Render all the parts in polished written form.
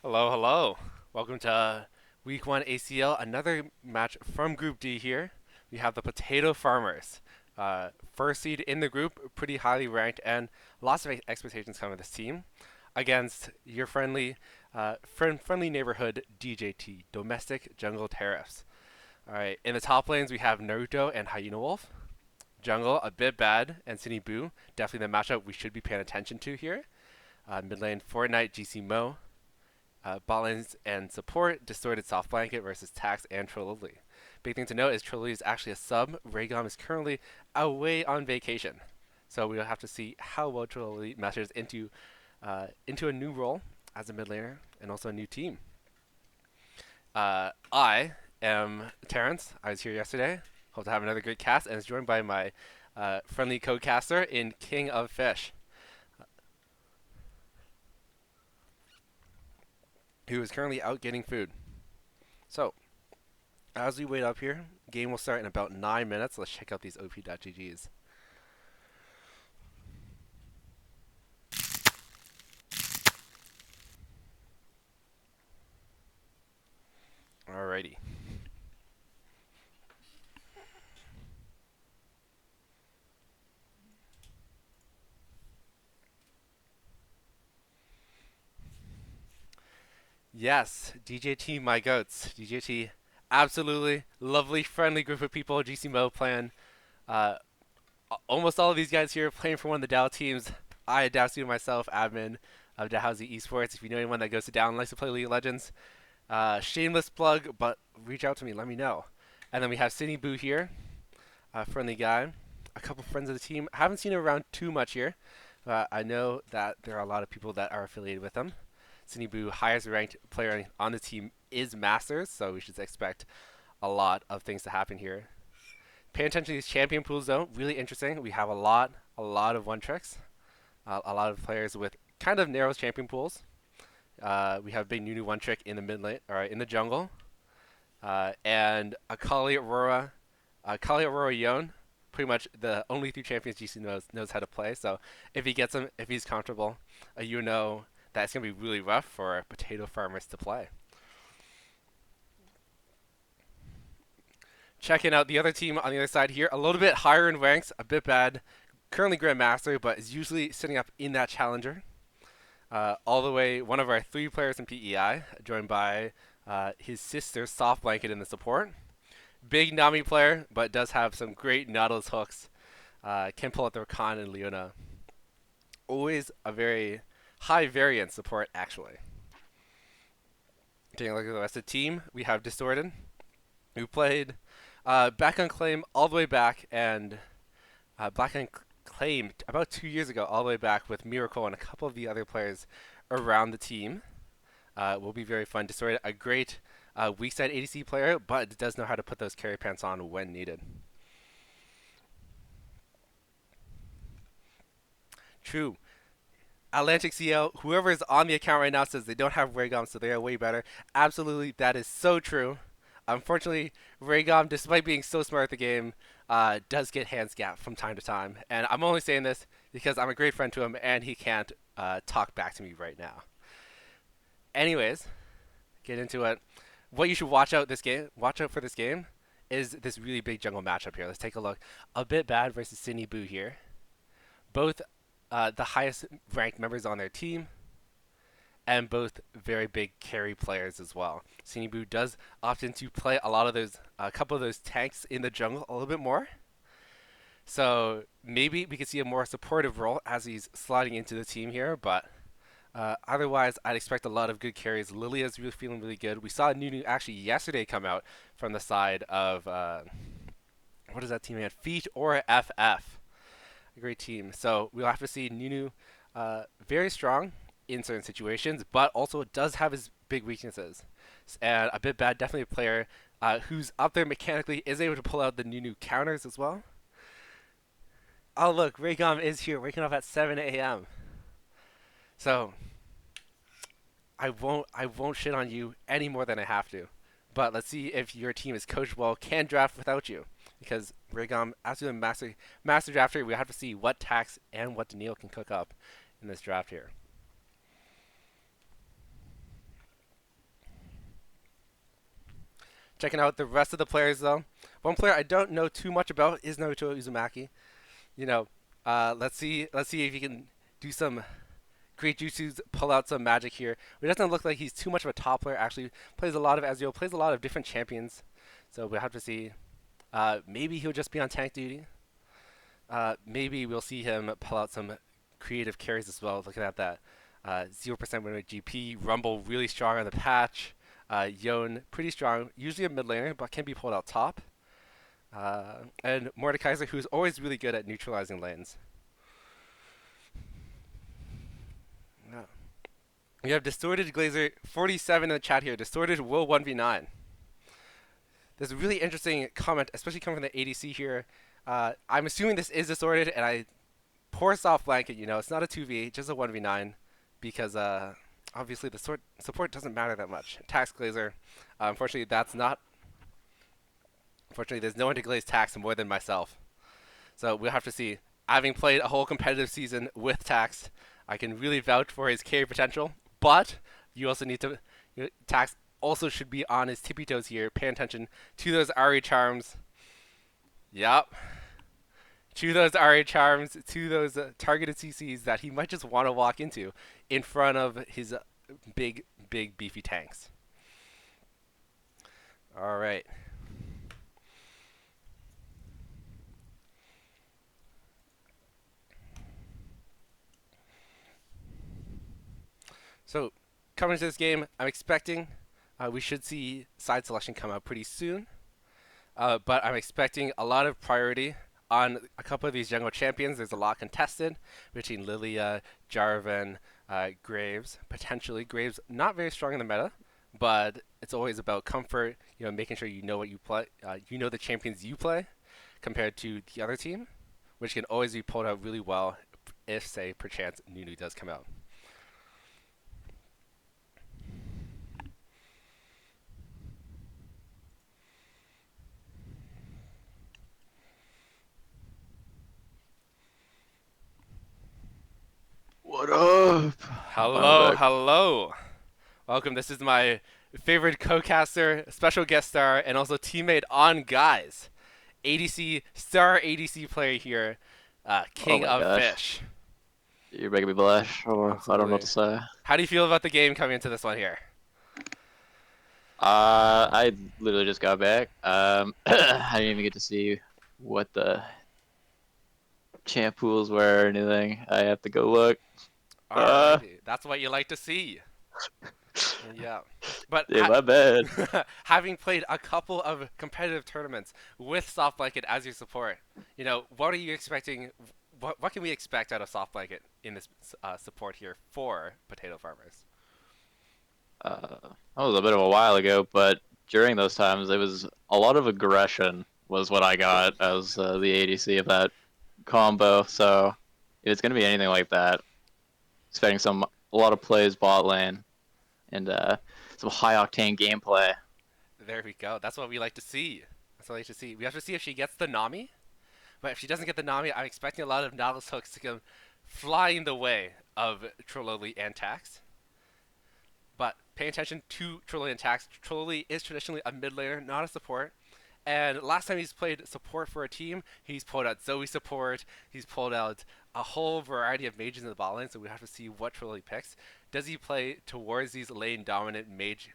Hello, hello. Welcome to Week 1 ACL. Another match from Group D here. We have the Potato Farmers. First seed in the group, pretty highly ranked, and lots of expectations come with this team against your friendly neighborhood DJT, Domestic Jungle Tariffs. All right, in the top lanes we have Naruto and Hyena Wolf. Jungle, a bit bad, and Cindy Boo, definitely the matchup we should be paying attention to here. Mid lane, Fortnite, GC Mo. Bot lanes and support, Distorted Soft Blanket versus Tax and Trololi. Big thing to note is Trololi is actually a sub. Rhaegar is currently away on vacation. So we'll have to see how well Trololi measures into a new role as a mid laner and also a new team. I am Terrence. I was here yesterday. Hope to have another great cast and is joined by my friendly co-caster in King of Fish, who is currently out getting food. So, as we wait up here, game will start in about 9 minutes. Let's check out these op.ggs. Alrighty. Yes, DJT, my goats. DJT, absolutely lovely, friendly group of people. GC Mo playing. Uh, Almost all of these guys here playing for one of the Dow teams. I, Dowsu myself, admin of Dowsy Esports. If you know anyone that goes to Dow and likes to play League of Legends, shameless plug, but reach out to me, let me know. And then we have Cindy Boo here, a friendly guy. A couple friends of the team. I haven't seen him around too much here, but I know that there are a lot of people that are affiliated with him. Cindy Boo, highest ranked player on the team, is Masters, so we should expect a lot of things to happen here. Pay attention to these champion pools, though. Really interesting. We have a lot of one tricks, a lot of players with kind of narrow champion pools. We have big Nunu one trick in the mid lane, or in the jungle, and Kali Aurora Yon, pretty much the only three champions GC knows how to play. So if he gets them, if he's comfortable, you know that's gonna be really rough for potato farmers to play. Checking out the other team on the other side here, a little bit higher in ranks, a bit bad. Currently Grandmaster, but is usually sitting up in that Challenger. All the way, one of our three players in PEI, joined by his sister, Soft Blanket, in the support. Big Nami player, but does have some great Nautilus hooks. Can pull out the Rakan and Leona. Always a very high variance support, actually. Taking a look at the rest of the team, we have Distorted, who played back on Claim all the way back, and back on Claim about 2 years ago, all the way back with Miracle and a couple of the other players around the team. Will be very fun. Distorted, a great weak side ADC player, but does know how to put those carry pants on when needed. True. Atlantic CL, whoever is on the account right now says they don't have Rhaegar, so they are way better. Absolutely, that is so true. Unfortunately, Rhaegar, despite being so smart at the game, does get hands gapped from time to time. And I'm only saying this because I'm a great friend to him and he can't talk back to me right now. Anyways, get into it. What you should watch out for this game, is this really big jungle matchup here. Let's take a look. A bit bad versus Cindy Boo here. Both the highest ranked members on their team, and both very big carry players as well. Cindy Boo does opt in to play a couple of those tanks in the jungle a little bit more. So maybe we could see a more supportive role as he's sliding into the team here, but otherwise, I'd expect a lot of good carries. Lilia's really feeling really good. We saw Nunu actually yesterday come out from the side of what is that team at? Feet or FF. A great team. So we'll have to see Nunu very strong in certain situations, but also does have his big weaknesses. And a bit bad, definitely a player who's up there mechanically, is able to pull out the Nunu counters as well. Oh look, Raycom is here, waking up at 7 a.m. So I won't shit on you any more than I have to. But let's see if your team is coached well, can draft without you. Because Rhaegar, absolutely master drafter, we have to see what Tax and what Daniil can cook up in this draft here. Checking out the rest of the players though. One player I don't know too much about is Naruto Uzumaki. You know, let's see if he can do some great jutsus, pull out some magic here. But it doesn't look like he's too much of a top player. Actually, plays a lot of Ezreal, plays a lot of different champions. So we'll have to see. Maybe he'll just be on tank duty. Maybe we'll see him pull out some creative carries as well. Looking at that 0% win rate GP. Rumble really strong on the patch. Yon pretty strong, usually a mid laner, but can be pulled out top. And Mordekaiser, who's always really good at neutralizing lanes. Yeah. We have Distorted Glazer 47 in the chat here. Distorted will 1v9. There's a really interesting comment, especially coming from the ADC here. I'm assuming this is Distorted, and I poor soft blanket. It's not a 2v, just a 1v9, because obviously the support doesn't matter that much. Tax Glazer, unfortunately, that's not. Unfortunately, there's no one to glaze Tax more than myself. So we'll have to see. Having played a whole competitive season with Tax, I can really vouch for his carry potential. But you also need to. Tax also should be on his tippy toes here, paying attention to those RE charms. Yup. To those RA charms, to those targeted CCs that he might just want to walk into in front of his big, big, beefy tanks. All right. So, coming to this game, I'm expecting we should see side selection come out pretty soon. But I'm expecting a lot of priority on a couple of these jungle champions. There's a lot contested between Lilia, Jarvan, Graves. Potentially, Graves not very strong in the meta, but it's always about comfort. Making sure you know what you play, you know the champions you play, compared to the other team, which can always be pulled out really well if, say, perchance Nunu does come out. What up? Finally Hello, back. hello. Welcome. This is my favorite co-caster, special guest star, and also teammate on Guys. ADC, star ADC player here, Oh King my of gosh. Fish. You're making me blush. Oh, I don't know what Absolutely. to say. How do you feel about the game coming into this one here? I literally just got back. I didn't even get to see what the champ pools were or anything. I have to go look. Uh, Alrighty, that's what you like to see. Yeah, but yeah, my bad. having played a couple of competitive tournaments with Soft Blanket as your support, what are you expecting? What can we expect out of Soft Blanket in this support here for Potato Farmers? That was a bit of a while ago, but during those times, it was a lot of aggression was what I got as the ADC of that combo. So if it's gonna be anything like that, expecting a lot of plays bot lane and some high octane gameplay. There we go. That's what we like to see. That's what we like to see. We have to see if she gets the Nami. But if she doesn't get the Nami, I'm expecting a lot of Nautilus hooks to come flying the way of Trololi and Tax. But pay attention to Trololi and Tax. Trololi is traditionally a mid laner, not a support. And last time he's played support for a team, he's pulled out Zoe support. He's pulled out a whole variety of mages in the bot lane, so we have to see what Trololi picks. Does he play towards these lane dominant mage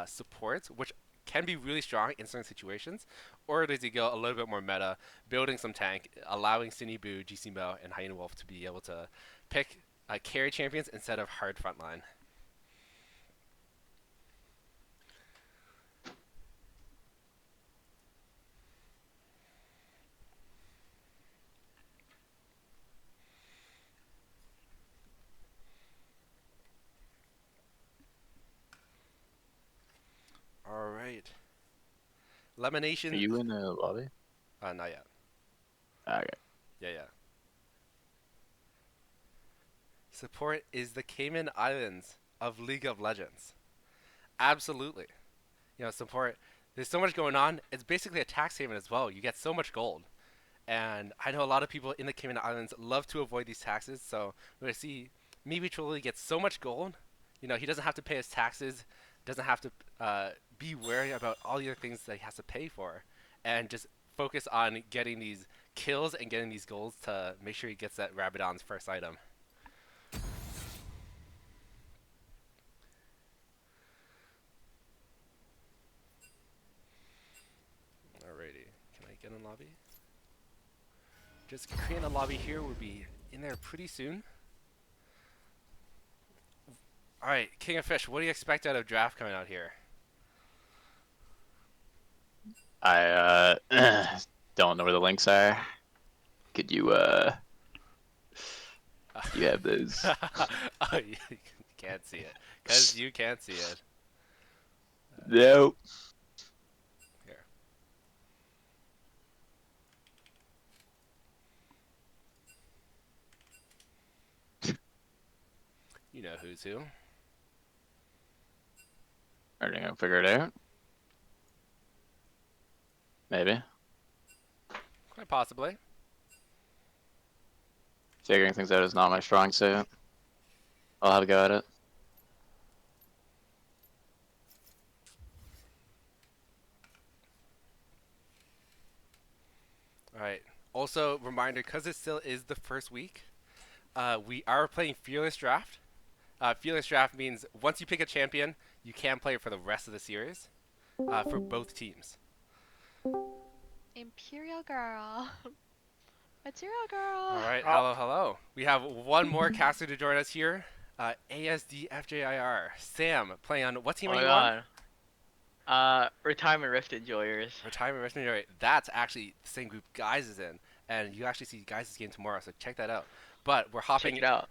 supports, which can be really strong in certain situations, or does he go a little bit more meta, building some tank, allowing Sinibu, GC Mo, and Hyena Wolf to be able to pick carry champions instead of hard frontline? All right. Are Lemonation. you in the lobby? Not yet. Okay. Yeah, yeah. Support is the Cayman Islands of League of Legends. Absolutely. Support. There's so much going on. It's basically a tax haven as well. You get so much gold. And I know a lot of people in the Cayman Islands love to avoid these taxes. So we're going to see maybe Trololi gets so much gold. He doesn't have to pay his taxes, doesn't have to be wary about all the other things that he has to pay for, and just focus on getting these kills and getting these goals to make sure he gets that Rabadon's first item. Alrighty, can I get in lobby? Just creating a lobby here. We'll be in there pretty soon. Alright, King of Fish, what do you expect out of draft coming out here? I don't know where the links are. Could you have those? Oh, you can't see it. Because you can't see it. Nope. Here. You know who's who. Are they gonna figure it out? Maybe. Quite possibly. Figuring things out is not my strong suit. I'll have a go at it. Alright. Also, reminder, because it still is the first week, we are playing Fearless Draft. Fearless Draft means once you pick a champion, you can play it for the rest of the series for both teams. Imperial girl. Material girl. Alright, Oh, hello, hello. We have one more caster to join us here. ASDFJIR. Sam, playing on what team oh are my you on? god. Retirement Rift Enjoyers. Retirement Mercenary. That's actually the same group Guys is in, and you actually see Guys' game tomorrow, so check that out. But Check it out.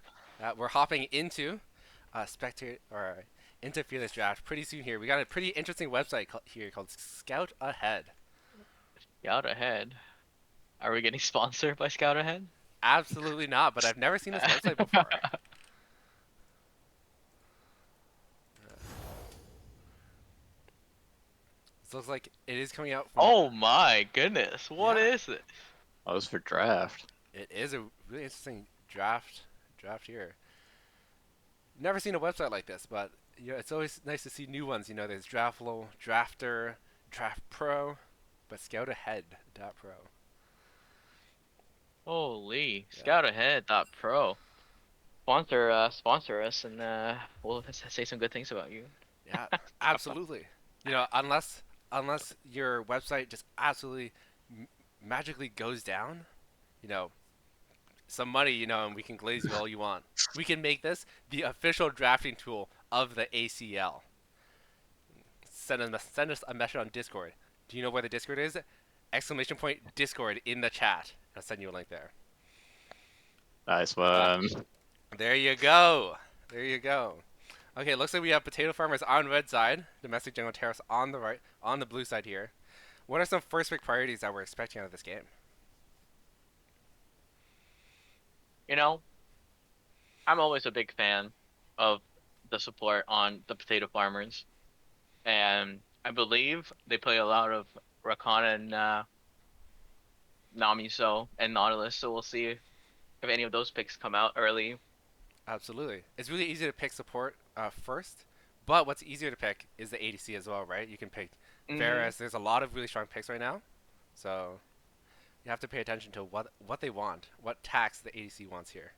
we're hopping into spectator or into Fearless Draft pretty soon here. We got a pretty interesting website here called Scout Ahead. Scout Ahead. Are we getting sponsored by Scout Ahead? Absolutely not, but I've never seen this website before. This looks like it is coming out from. Oh my goodness. What Yeah, is this? Oh, this is for draft. it is a really interesting draft here. Never seen a website like this, but it's always nice to see new ones. There's Draftflow, Drafter, Draft Pro, but ScoutAhead.pro. Holy. Yeah, ScoutAhead.pro. Sponsor us, and we'll say some good things about you. yeah, absolutely. Unless your website just absolutely magically goes down, you know, some money, and we can glaze you all you want. We can make this the official drafting tool of the ACL. Send us a message on Discord. Do you know where the Discord is? Exclamation point Discord in the chat. I'll send you a link there. Nice one. There you go. There you go. Okay, looks like we have potato farmers on red side, domestic jungle tariffs on the right, on the blue side here. What are some first pick priorities that we're expecting out of this game? You know, I'm always a big fan of the support on the potato farmers. And I believe they play a lot of Rakan and Namiso and Nautilus, so we'll see if any of those picks come out early. Absolutely. It's really easy to pick support first, but what's easier to pick is the ADC as well, right? You can pick Mm-hmm. Varus. There's a lot of really strong picks right now, so you have to pay attention to what they want, what tax the ADC wants here.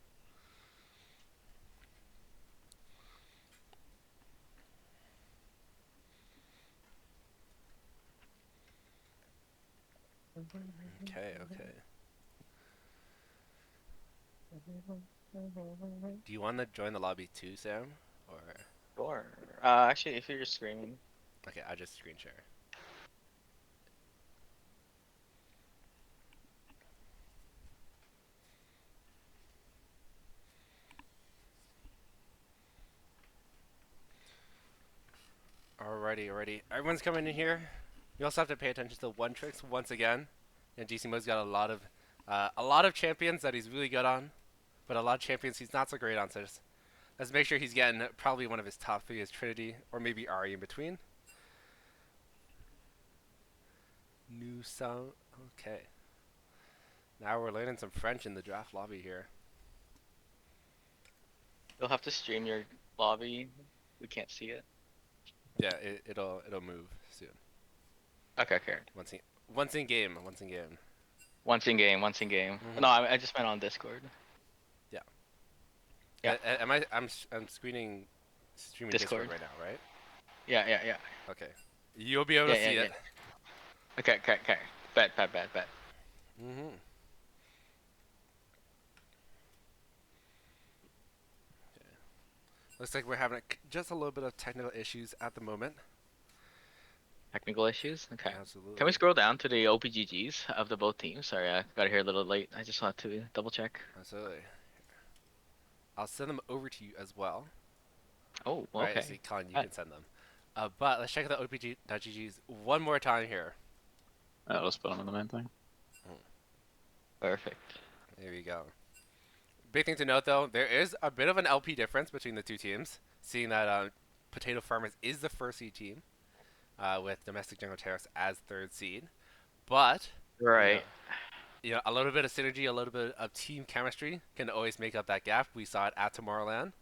Okay, okay. Do you want to join the lobby too, Sam? Or Sure. Actually, if you're just screaming. okay, I just screen share. Alrighty, alrighty. Everyone's coming in here. You also have to pay attention to one tricks once again. GC Mo's got a lot of champions that he's really good on, but a lot of champions he's not so great on. So just let's make sure he's getting probably one of his top three is Trinity or maybe Ari in between. New sound. Okay. Now we're learning some French in the draft lobby here. You'll have to stream your lobby. We can't see it. Yeah, it'll move soon. Okay, okay. Once in once in game, once in game. Once in game, once in game. Hmm. No, I just meant on Discord. Yeah. Yeah, Am I? I'm streaming Discord Discord. right now, right? Yeah, yeah, yeah. Okay. You'll be able Yeah, to yeah, see yeah. it. Okay, okay, okay. Bet, bet, bet, bet. Hmm. Looks like we're having just a little bit of technical issues at the moment. Technical issues? Okay. Can we Absolutely. scroll down to the OPGGs of the both teams? Sorry, I got here a little late. I just wanted to double check. Absolutely. I'll send them over to you as well. Oh, Right, see, okay. Colin, you Uh, can send them. But let's check out the OPG.GGs one more time here. Yeah, let's put them in the main thing. Perfect. There we go. Big thing to note, though, there is a bit of an LP difference between the two teams, seeing that Potato Farmers is the first seed team, with Domestic Jungle Terrace as third seed. But, you know, Right. a little bit of synergy, a little bit of team chemistry can always make up that gap. We saw it at Tomorrowland.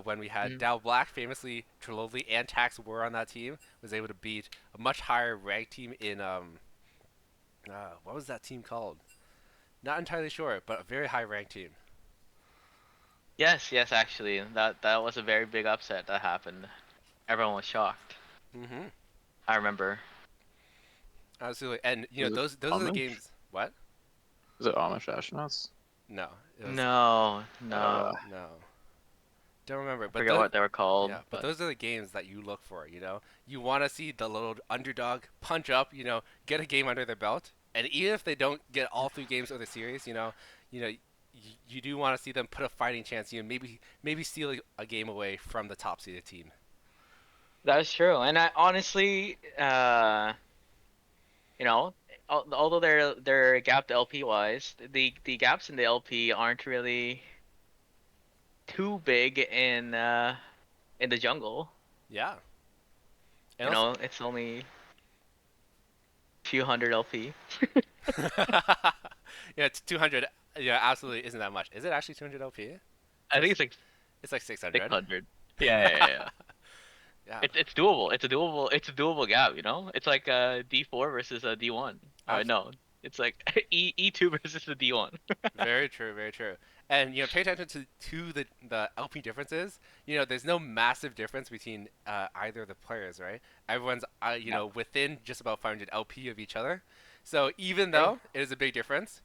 When we had Mhm. Dow Black, famously Treloli and Tax were on that team, was able to beat a much higher ranked team in what was that team called? Not entirely sure, but a very high ranked team. Yes, yes, actually, that was a very big upset that happened. Everyone was shocked. Mm-hmm. I remember. Absolutely, and Is it those are the Amish? games. What? Is it Amish astronauts? No, it was No, Uh, no. no. Don't remember, I but forget what they were called, yeah, but but those are the games that you look for. You want to see the little underdog punch up. Get a game under their belt, and even if they don't get all three games of the series, you do want to see them put a fighting chance. Maybe steal a game away from the top seeded team. that is true. And I honestly, you know, although they're gapped LP wise, the gaps in the LP aren't really too big in the jungle. Yeah, and You also, know, it's only few hundred LP. yeah, it's 200. Yeah, absolutely isn't that much. Is it actually 200 LP? I think it's like It's like 600. 600. Yeah, yeah, yeah. Yeah, It's doable. It's a doable gap. You know, it's like D4 versus a D1. No, it's like E2 versus a D1. very true, very true. And pay attention to the LP differences. There's no massive difference between either of the players, right? Everyone's Yeah. within just about 500 LP of each other. So even True. though it is a big difference,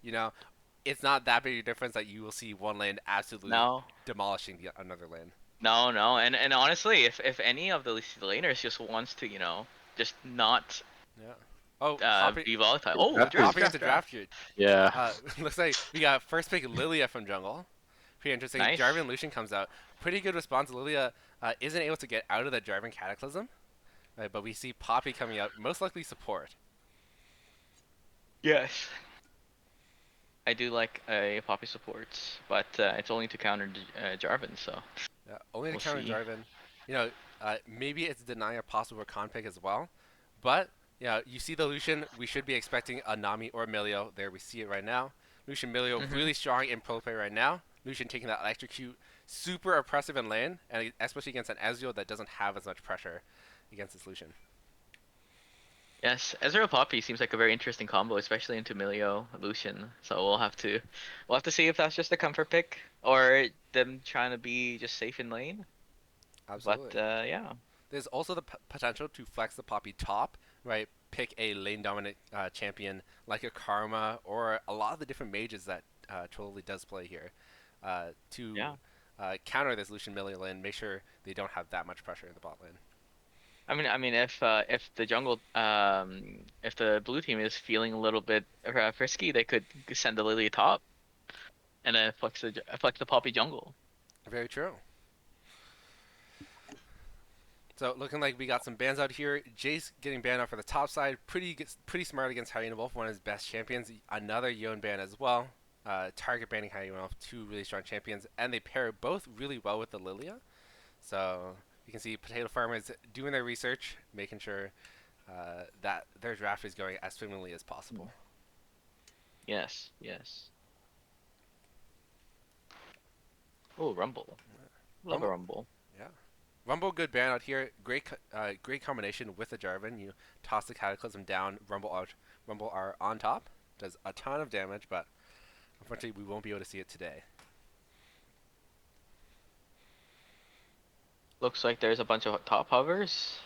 it's not that big a difference that you will see one lane absolutely No, demolishing another lane. no, no. And honestly, if any of the laners just wants to, just not Yeah. Oh, hopping be volatile. Oh, Draft is- hopping into draft queue. yeah. Looks like we got first pick Lilia from jungle. Pretty interesting. Nice. Jarvan Lucian comes out. Pretty good response. Lilia isn't able to get out of the Jarvan Cataclysm, right, but we see Poppy coming out, most likely support. Yes. I do like Poppy supports, but it's only to counter Jarvan, so Only to we'll counter see. Jarvan. Maybe it's denying a possible recon pick as well, but you see the Lucian. We should be expecting a Nami or Milio. There we see it right now. Lucian Milio Hmm. really strong in pro play right now. Lucian taking that electrocute, super oppressive in lane, and especially against an Ezreal that doesn't have as much pressure against this Lucian. Yes, Ezreal Poppy seems like a very interesting combo, especially into Milio Lucian. So we'll have to see if that's just a comfort pick or them trying to be just safe in lane. But Absolutely. yeah. There's also the potential to flex the Poppy top, right? Pick a lane dominant champion like a Karma or a lot of the different mages that Trololi does play here to Yeah. counter this Lucian Millie lane. Make sure they don't have that much pressure in the bot lane. I mean, if the jungle, if the blue team is feeling a little bit frisky, they could send the Lily top and then flex the Poppy jungle. Very true. So looking like we got some bans out here. Jace getting banned out for the top side. Pretty smart against Hyena Wolf, one of his best champions. Another Yon ban as well. Target banning Hyena Wolf, two really strong champions, and they pair both really well with the Lilia. So you can see Potato Farmers doing their research, making sure that their draft is going as swimmingly as possible. Yes, yes. Oh, Rumble. Love a Rumble, Rumble. yeah. Rumble good ban out here. Great combination with the Jarvan. You toss the Cataclysm down. Rumble are on top. Does a ton of damage, but unfortunately we won't be able to see it today. Looks like there's a bunch of top hovers,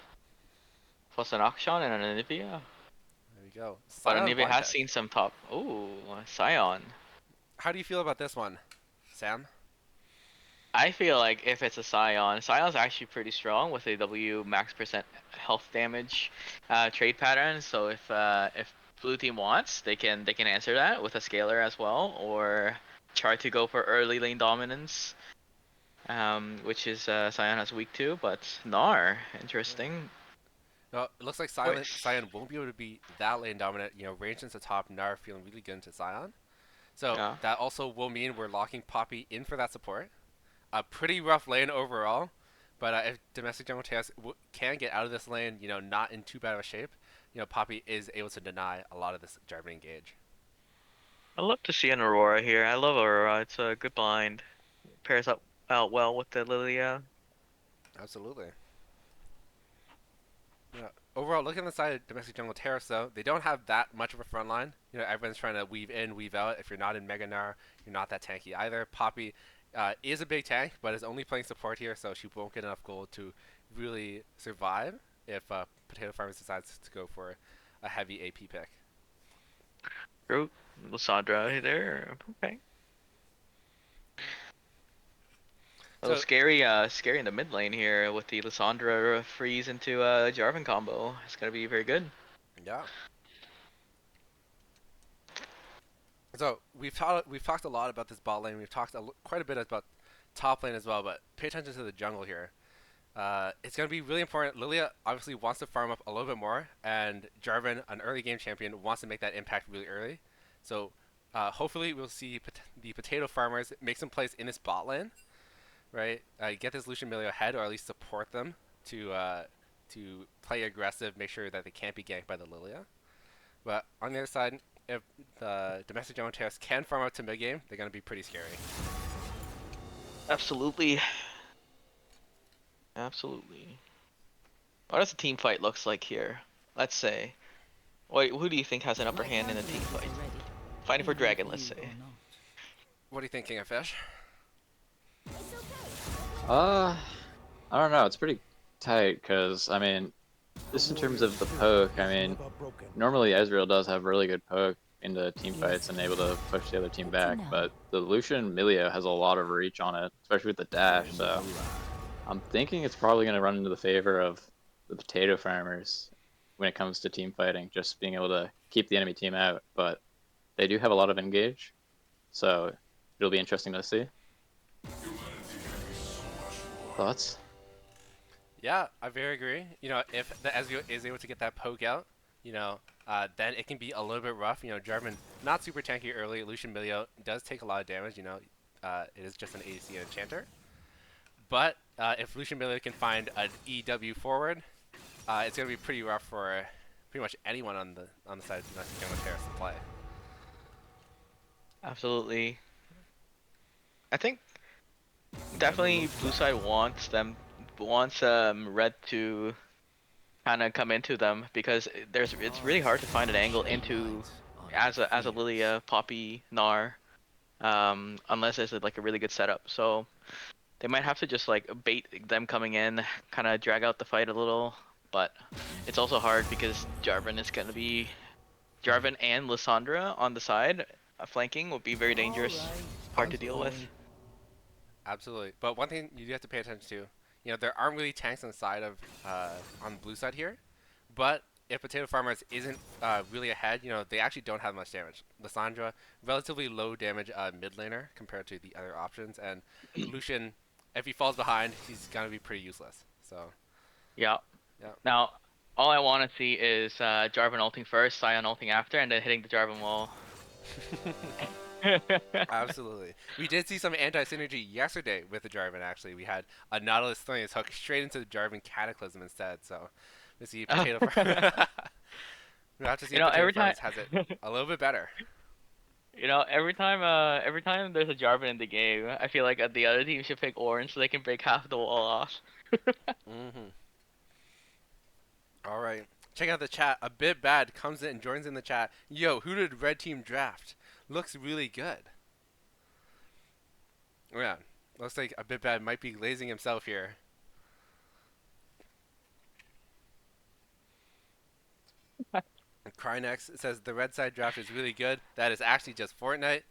plus an Akshan and an Anivia. There we go. But Scion Anivia blind has tech. seen some top. Ooh, Scion. How do you feel about this one, Sam? I feel like if it's a Scion, Scion's actually pretty strong with a W max percent health damage trade pattern. So if blue team wants, they can answer that with a scaler as well, or try to go for early lane dominance, which is Scion has weak to. But Gnar, interesting. No, it looks like Wait, Scion won't be able to be that lane dominant. You know, range into top, Nar feeling really good into Scion. So yeah. that also will mean we're locking Poppy in for that support. A pretty rough lane overall, but if domestic jungle Teos can get out of this lane, you know, not in too bad of a shape, you know, Poppy is able to deny a lot of this Jarvan engage. I love to see an Aurora here. I love Aurora. It's a good blind. Pairs up out well with the Lilia. Absolutely. Yeah. Overall, looking at the side of domestic jungle Terrace, though, they don't have that much of a front line. You know, everyone's trying to weave in, weave out. If you're not in Mega Gnar, you're not that tanky either. Poppy is a big tank, but is only playing support here, so she won't get enough gold to really survive if Potato Farmers decides to go for a heavy AP pick. True. Lysandra there. Okay. A little So scary, scary in the mid lane here with the Lysandra freeze into Jarvan combo. It's gonna be very good. yeah. So we've talked a lot about this bot lane. We've talked quite a bit about top lane as well, but pay attention to the jungle here. It's going to be really important. Lilia obviously wants to farm up a little bit more, and Jarvan, an early game champion, wants to make that impact really early. So hopefully we'll see the potato farmers make some plays in this bot lane, right? Get this Lucian Milio ahead, or at least support them to play aggressive, make sure that they can't be ganked by the Lilia. But on the other side, if the domestic jungle terrorists can farm up to mid game, they're going to be pretty scary. Absolutely. Absolutely. What does the team fight looks like here? Let's say. Wait, who do you think has an upper hand in a team fight? Fighting for Dragon, let's say. What do you think, King of Fish? I don't know. It's pretty tight because I mean, just in terms of the poke, I mean, normally Ezreal does have really good poke into team fights and able to push the other team back, but the Lucian Milio has a lot of reach on it, especially with the dash. So I'm thinking it's probably going to run into the favor of the potato farmers when it comes to team fighting, just being able to keep the enemy team out. But they do have a lot of engage, so it'll be interesting to see. Thoughts? Yeah, I very agree. You know, if the Ezreal is able to get that poke out, you know, then it can be a little bit rough. You know, Jarvan not super tanky early. Lucian Milio does take a lot of damage. You know, it is just an ADC and enchanter. But if Lucian Milio can find an EW forward, it's gonna be pretty rough for pretty much anyone on the side of Domestic Jungle Terrace to play. Absolutely. I think definitely blue side wants red to kind of come into them because it's really hard to find an angle into as a Lilia, Poppy, Gnar, unless it's like a really good setup. So they might have to just like bait them coming in, kind of drag out the fight a little. But it's also hard because Jarvan and Lysandra on the side, flanking would be very dangerous, hard to deal with. Absolutely. But one thing you do have to pay attention to, you know, there aren't really tanks on the side of on the blue side here. But if Potato Farmers isn't really ahead, you know, they actually don't have much damage. Lysandra, relatively low damage mid laner compared to the other options, and Lucian, if he falls behind, he's gonna be pretty useless. So Yeah. yeah, Now, all I want to see is Jarvan ulting first, Sion ulting after, and then hitting the Jarvan wall. absolutely. We did see some anti-synergy yesterday with the Jarvan. Actually, we had a Nautilus throwing his hook straight into the Jarvan Cataclysm instead. So let's see Potato Farmers. We'll have to see if Potato Every time, Farmers has it a little bit better. every time there's a Jarvan in the game, I feel like the other team should pick orange so they can break half the wall off. Mm-hmm. All right. Check out the chat. A bit bad comes in and joins in the chat. Yo, who did red team draft? Looks really good. Oh, yeah. Looks like a bit bad might be glazing himself here. Crynex says the red side draft is really good. That is actually just Fortnite.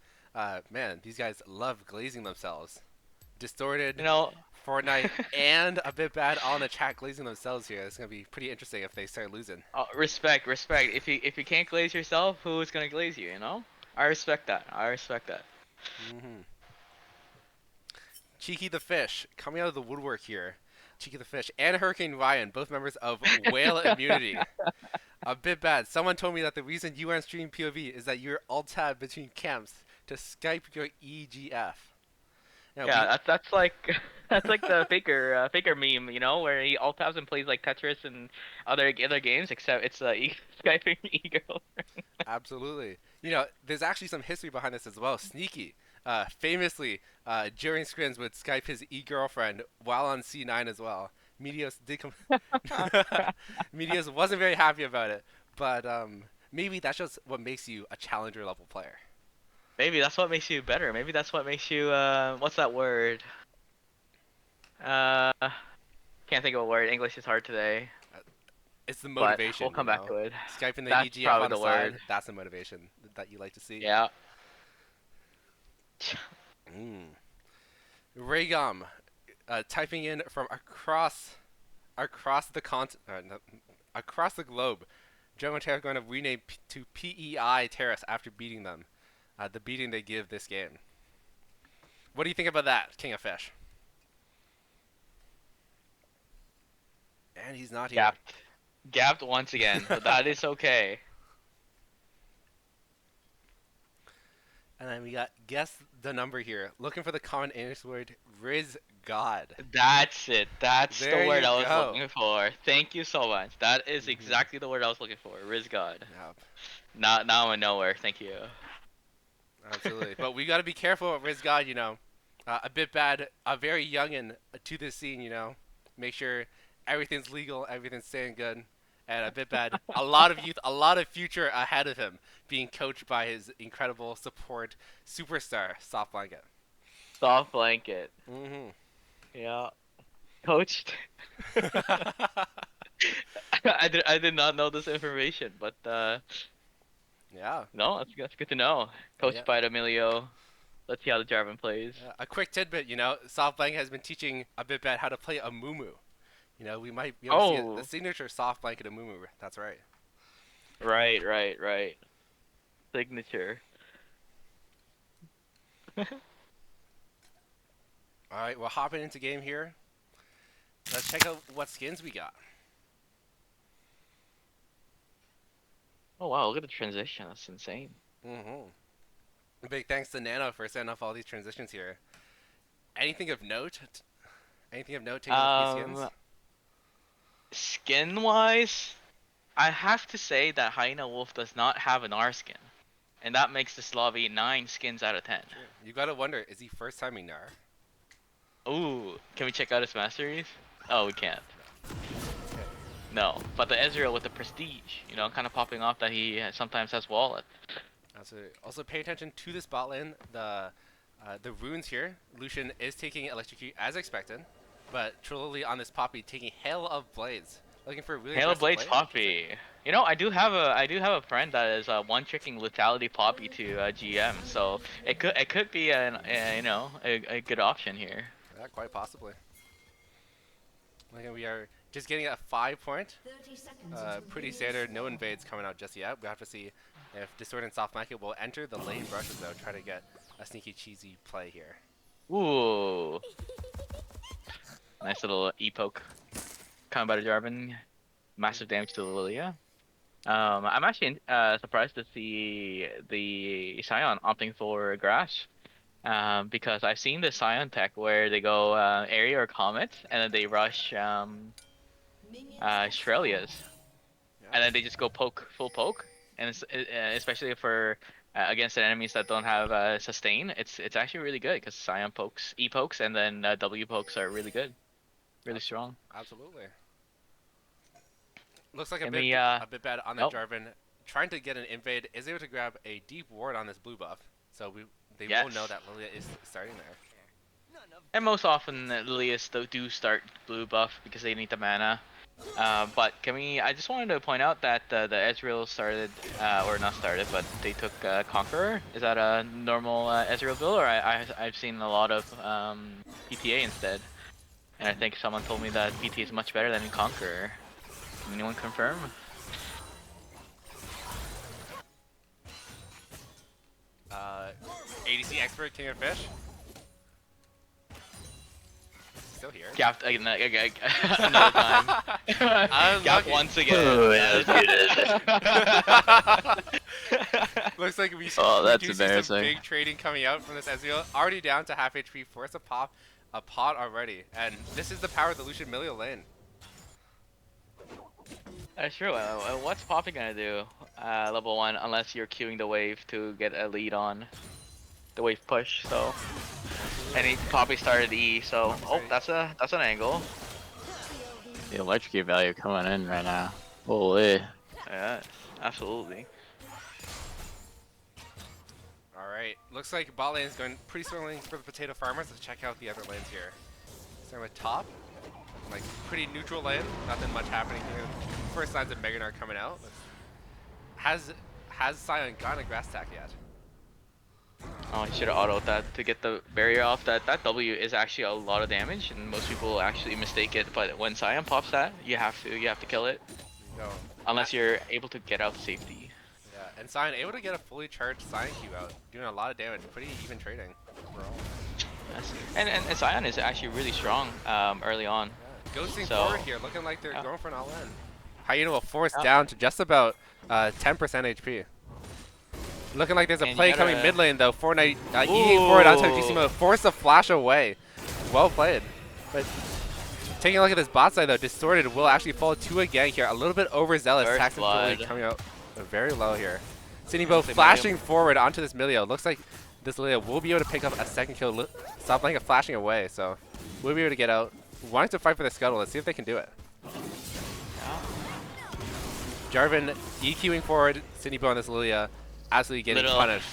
Man, these guys love glazing themselves. You Distorted, know, Fortnite, and a bit bad all in the chat glazing themselves here. It's gonna be pretty interesting if they start losing. respect, respect. If you can't glaze yourself, who's gonna glaze you? You know. I respect that. I respect that. Hmm. Cheeky the Fish coming out of the woodwork here. Cheeky the Fish and Hurricane Ryan, both members of Whale Immunity. A bit bad. Someone told me that the reason you aren't streaming POV is that you're alt tab between camps to Skype your EGF. Now Yeah, we that's like that's like the faker meme, you know, where he alt tabs and plays like Tetris and other games, except it's Skyping e-girl. absolutely. There's actually some history behind this as well. Sneaky, famously, during scrims would Skype his e-girlfriend while on C9 as well. Medios did come. Medios wasn't very happy about it, but maybe that's just what makes you a challenger level player. Maybe that's what makes you better. Maybe that's what makes you what's that word? Uh, can't think of a word. English is hard today, Uh, It's the but we'll motivation, come back to it. Skyping the That's EGF probably on the the side, word. that's the motivation that you like to see. Yeah. Mm. Raygum, typing in from across the no, across the globe. German Tariffs going to rename to PEI Tariffs after beating them. The beating they give this game. What do you think about that, King of Fish? And he's not here. Gapped. Gapped once again, but that is okay. And then we got guess the number here. Looking for the common English word Riz God. That's it. That's the There word you I was go. looking for. Thank you so much. That is Hmm. exactly the word I was looking for. Riz God. Yep, Now I'm nowhere. Thank you. absolutely. But we got to be careful with Riz God. A bit bad, a very youngin to this scene. Make sure everything's legal, everything's staying good. And a bit bad, a lot of youth, a lot of future ahead of him, being coached by his incredible support superstar, Soft Blanket. Soft blanket. Hmm. Yeah. Coached. I did not know this information, but Yeah, no, that's good to know. yeah. Coached by Emilio. Let's see how the Jarvan plays. A quick tidbit, Soft Blanket has been teaching a bit bad how to play a Mumu. We might be able to see it, the Oh, signature Soft Blanket of Mumu. That's right. right. Signature. All right, we're hopping into game here. Let's check out what skins we got. Oh wow, look at the transition. That's insane. Hmm. Big thanks to Nano for setting up all these transitions here. Anything of note? Anything of note taking a look at these skins? Um, Skin wise, I have to say that Hyena Wolf does not have an R skin, and that makes the Slavi 9 skins out of 10. True. You gotta wonder, is he first timing Nar? Ooh, can we check out his masteries? Oh, we can't. Okay. No, but the Ezreal with the prestige, kind of popping off that he sometimes has wallet. Also, pay attention to this bot lane. The runes here. Lucian is taking Electrocute as expected, but Trulli on this Poppy taking Hail of Blades. Looking for a really Halo aggressive Blades play. Poppy. I do have a friend that is one tricking Lethality Poppy to GM, so it could be a good option here. Yeah, quite possibly. We are just getting a 5 point. Pretty standard. No invades coming out just yet. We have to see if Discord and Soft Market will enter the lane brushes though. Try to get a sneaky cheesy play here. Ooh, nice little e-poke coming by the Jarvan. Massive damage to Lilia. I'm actually surprised to see the Scion opting for Grass. Because I've seen the Scion tech where they go area or Comet, and then they rush Shrelias, Yeah. and then they just go full poke, and especially for against enemies that don't have sustain, it's actually really good because Scion pokes, E pokes, and then W pokes are really good. Really strong. Absolutely. Looks like And a bit bad on that nope. Jarvan. Trying to get an invade, is able to grab a deep ward on this blue buff. So they will know Yes. that Lilia is starting there. And most often Lilias do start blue buff because they need the mana. But can we? I just wanted to point out that the Ezreal started, or not started, but they took Conqueror. Is that a normal Ezreal build, or I've seen a lot of PTA instead? And I think someone told me that PTA is much better than Conqueror. Can anyone confirm? ADC expert King of Fish. Still here. Gapped another time. Gapped Unlucky. once again. Oh, yeah, Looks like we Oh, that's do see some embarrassing. big trading coming out from this Ezreal. Already down to half HP, force a pot already. And this is the power of the Lucian Milio lane. That's true. What's Poppy gonna do? Level 1, unless you're queuing the wave to get a lead on the wave push. So, and he Poppy started E. So, oh, that's an angle. The electrocute value coming in right now. Holy. Yeah, absolutely. Alright, looks like bot lane is going pretty strongly for the potato farmers. Let's check out the other lanes here. Starting with top. Like, pretty neutral lane. Nothing much happening here. First signs of Mega Gnar coming out. Has Sion gotten a grass attack yet? Oh, he should have autoed that to get the barrier off. That W is actually a lot of damage, and most people actually mistake it. But when Sion pops that, you have to kill it, No. unless you're able to get out safety. Yeah, and Sion able to get a fully charged Sion Q out, doing a lot of damage. Pretty even trading overall. Yes. And Sion is actually really strong early on. Yeah. Ghosting So- forward here, looking like they're Yeah. going for an all-in. Hyena will force Yeah. down to just about 10% HP. Looking like there's a And you play gotta- coming mid lane though. Fortnite eating forward onto GC mode. Force a flash away. Well played. But taking a look at this bot side though, Distorted will actually fall to a gang here. A little bit overzealous. First Tax blood. coming out very low here. Sinebo They flashing forward onto this Milio. Looks like this Lilia will be able to pick up a second kill. Stop like a flashing away, so we'll be able to get out. Wanting to fight for the scuttle. Let's see if they can do it. Yeah. Jarvan EQing forward. Sinebo on this Lilia. Absolutely getting Little- punished.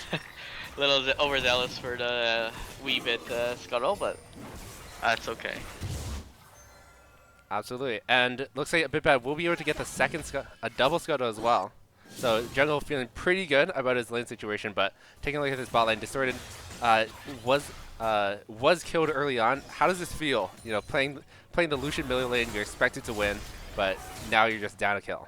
Little overzealous for the wee bit scuttle, but that's okay. Absolutely. And looks like a bit bad. We'll be able to get the second a double scuttle as well. So Jungle feeling pretty good about his lane situation, but taking a look at this bot lane, Distorted was killed early on. How does this feel? You know, playing the Lucian Millie lane, you're expected to win, but now you're just down a kill.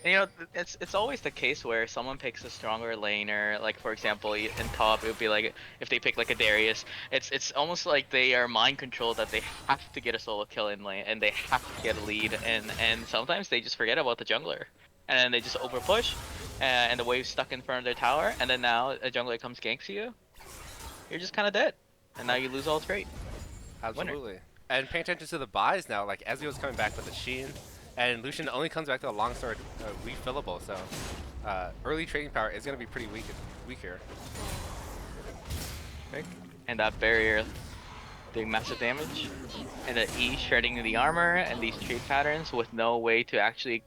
And, you know, it's always the case where someone picks a stronger laner. Like for example, in top, it would be like if they pick like a Darius. It's almost like they are mind controlled that they have to get a solo kill in lane and they have to get a lead. And sometimes they just forget about the jungler, and then they just over push, and the wave's stuck in front of their tower. And then now a jungler comes ganks you, you're just kind of dead, and now you lose all trade. Absolutely. And paying attention to the buys now, like Ezreal's coming back with the Sheen, and Lucian only comes back to a longsword refillable, so early trading power is going to be pretty weak here. Okay. And that barrier doing massive damage, and the E shredding the armor, and these trade patterns with no way to actually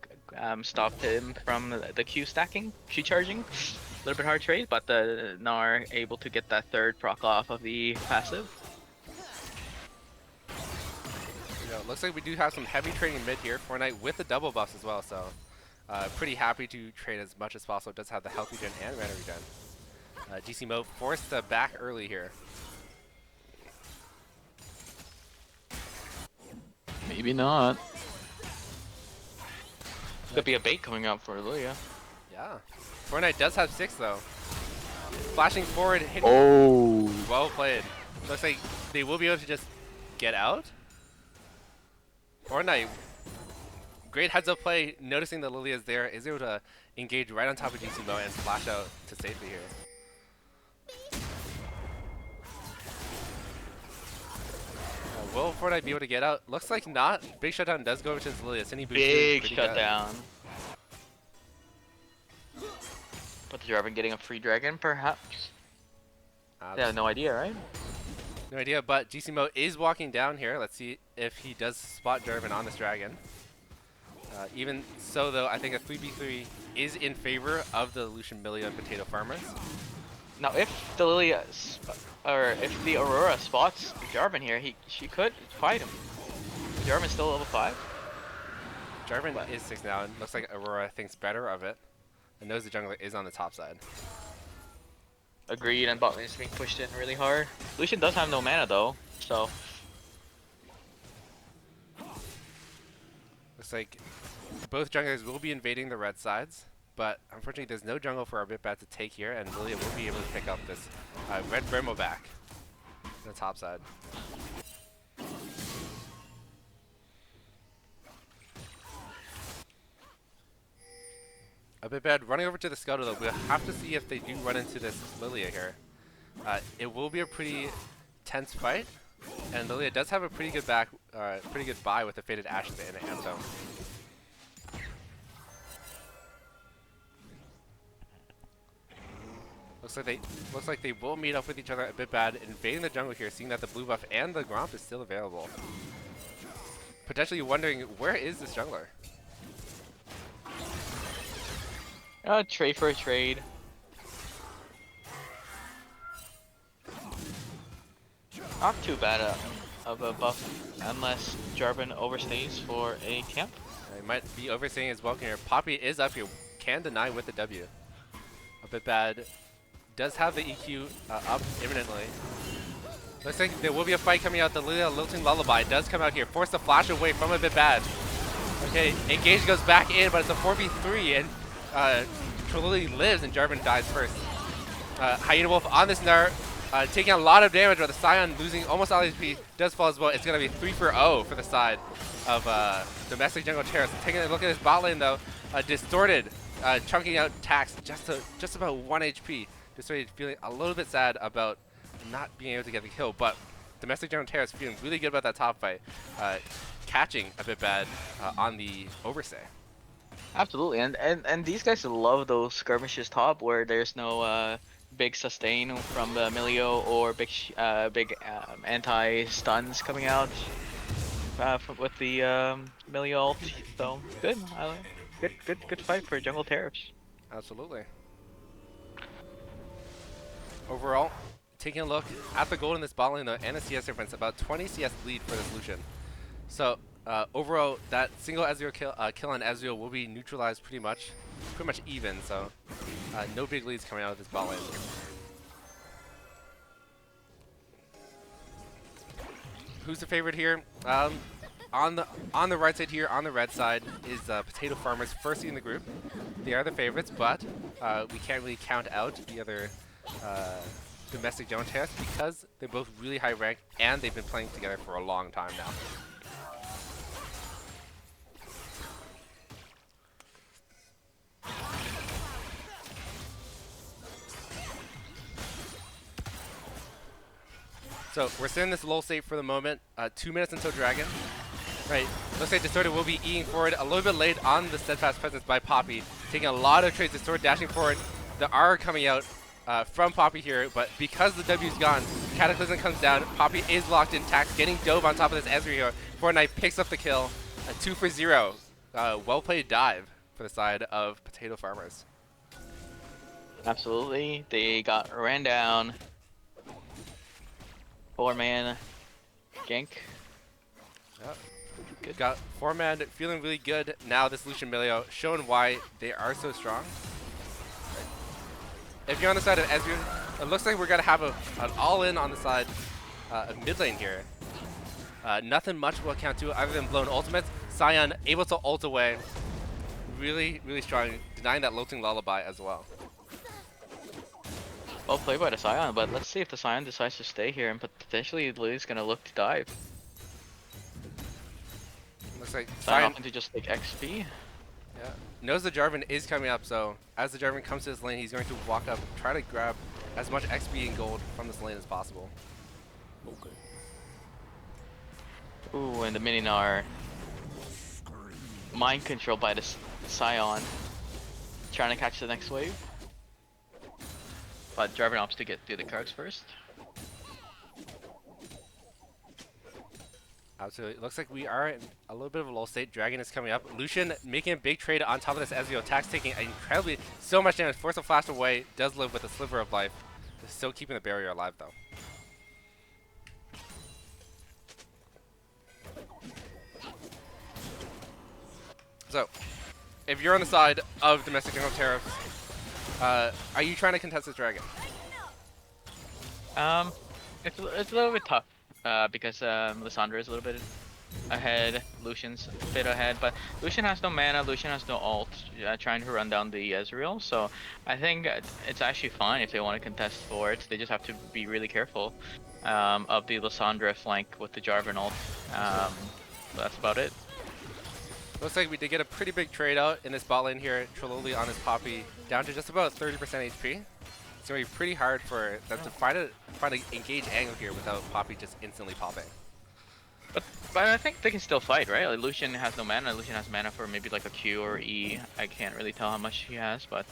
stop him from the Q stacking, Q charging. A little bit hard trade, but the Gnar able to get that third proc off of the passive. You know, looks like we do have some heavy trading mid here. Fortnite with the double buffs as well, so pretty happy to trade as much as possible. It does have the health regen and mana regen. GC Mo forced back early here. Maybe not. Could be a bait coming up for Lilia. Yeah. Fortnite does have 6 though. Flashing forward, hitting. Oh. Well played. Looks like they will be able to just get out. Fortnite, great heads up play, noticing that Lilia is there, is able to engage right on top of GC Mo and flash out to safety here. Will Fortnite be able to get out? Looks like not. Big shutdown does go over to his Lilia. Cindy boots Big pretty good. shutdown. But the Jarvan getting a free dragon, perhaps? Yeah, no idea, right? No idea, but GCMO is walking down here. Let's see if he does spot Jarvan on this dragon. Even so, though, I think a 3v3 is in favor of the Lucian Millia and Potato Farmers. Now, if the Lilia, or if the Aurora spots Jarvan here, she could fight him. Jarvan's still level 5. Jarvan What? is 6 now, and looks like Aurora thinks better of it. And knows the jungler is on the top side. Agreed, and bot lane is being pushed in really hard. Lucian does have no mana though, so Looks like both junglers will be invading the red sides, but unfortunately there's no jungle for our Bitbat to take here, and Lilia will be able to pick up this red Bremo back on the top side. A bit bad running over to the Scuttle though. We'll have to see if they do run into this Lilia here. It will be a pretty tense fight, and Lilia does have a pretty good buy with the Faded Ashes and the Anthem. Looks like they will meet up with each other a bit bad, invading the jungle here, seeing that the blue buff and the Gromp is still available. Potentially wondering, where is this jungler? trade for a trade. Not too bad of a buff, unless Jarvan overstays for a camp. He might be overstaying his welcome here. Poppy is up here, can deny with the W. A bit bad. Does have the EQ up imminently. Looks like there will be a fight coming out. The Lilting Lullaby does come out here. Force the flash away from a bit bad. Okay, Engage goes back in, but it's a 4v3, and Trillili lives and Jarvan dies first. Hyena Wolf on this Nart, taking a lot of damage, but the Scion losing almost all HP does fall as well. It's going to be 3-0 for the side of Domestic Jungle Terrace. Taking a look at this bot lane though, Distorted, chunking out Tax just about 1 HP. Distorted feeling a little bit sad about not being able to get the kill, but Domestic Jungle Terrace feeling really good about that top fight. Catching a bit bad on the overstay. Absolutely, and these guys love those skirmishes top where there's no big sustain from the Milio or big anti stuns coming out with the Milio ult. So good, good fight for Jungle Tariffs. Absolutely. Overall, taking a look at the gold in this bot lane though, and the CS difference, about 20 CS lead for this Lucian. So overall, that single Ezreal kill on Ezreal will be neutralized pretty much even. So no big leads coming out of this bot lane. Who's the favorite here? On the right side here, on the red side, is Potato Farmers first in the group. They are the favorites, but we can't really count out the other Domestic Jungle Terrace because they're both really high ranked and they've been playing together for a long time now. So we're sitting in this lull state for the moment. 2 minutes until Dragon. Right, looks like Distorted will be eating forward a little bit late on the Steadfast Presence by Poppy. Taking a lot of trades, Distorted dashing forward. The R coming out from Poppy here, but because the W's gone, Cataclysm comes down. Poppy is locked in. Tax getting dove on top of this Ezreal here. Fortnite picks up the kill. 2 for 0. Well played dive for the side of Potato Farmers. Absolutely, they got ran down. 4-man gank. Yep. Good. Got 4-man feeling really good. Now this Lucian Milio showing why they are so strong. If you're on the side of Ezreal, it looks like we're going to have an all-in on the side of mid lane here. Nothing much will account to other than blown ultimates. Scion able to ult away. Really, really strong. Denying that Lilting Lullaby as well. Well played by the Scion, but let's see if the Scion decides to stay here and potentially Lily's gonna look to dive. Looks like Scion Scion opting to just take XP. knows the Jarvan is coming up, so as the Jarvan comes to this lane, he's going to walk up, try to grab as much XP and gold from this lane as possible. Okay. Ooh, and the minion are mind controlled by the Scion. Trying to catch the next wave. But Jarvan opts to get through the cards first. Absolutely. Looks like we are in a little bit of a lull state. Dragon is coming up. Lucian making a big trade on top of this Ezreal. Attacks taking incredibly so much damage. Force a flash away. Does live with a sliver of life. Still keeping the barrier alive though. So, if you're on the side of domestic jungle tariffs, are you trying to contest this dragon? It's a little bit tough because Lissandra is a little bit ahead, Lucian's a bit ahead, but Lucian has no mana, Lucian has no ult, trying to run down the Ezreal, so I think it's actually fine if they want to contest for it. They just have to be really careful of the Lissandra flank with the Jarvan ult. That's about it. Looks like we did get a pretty big trade out in this bot lane here. Trelawney on his Poppy down to just about 30% HP. It's going to be pretty hard for them to find an engage angle here without Poppy just instantly popping. But I think they can still fight, right? Like Lucian has no mana. Lucian has mana for maybe like a Q or E. I can't really tell how much he has, but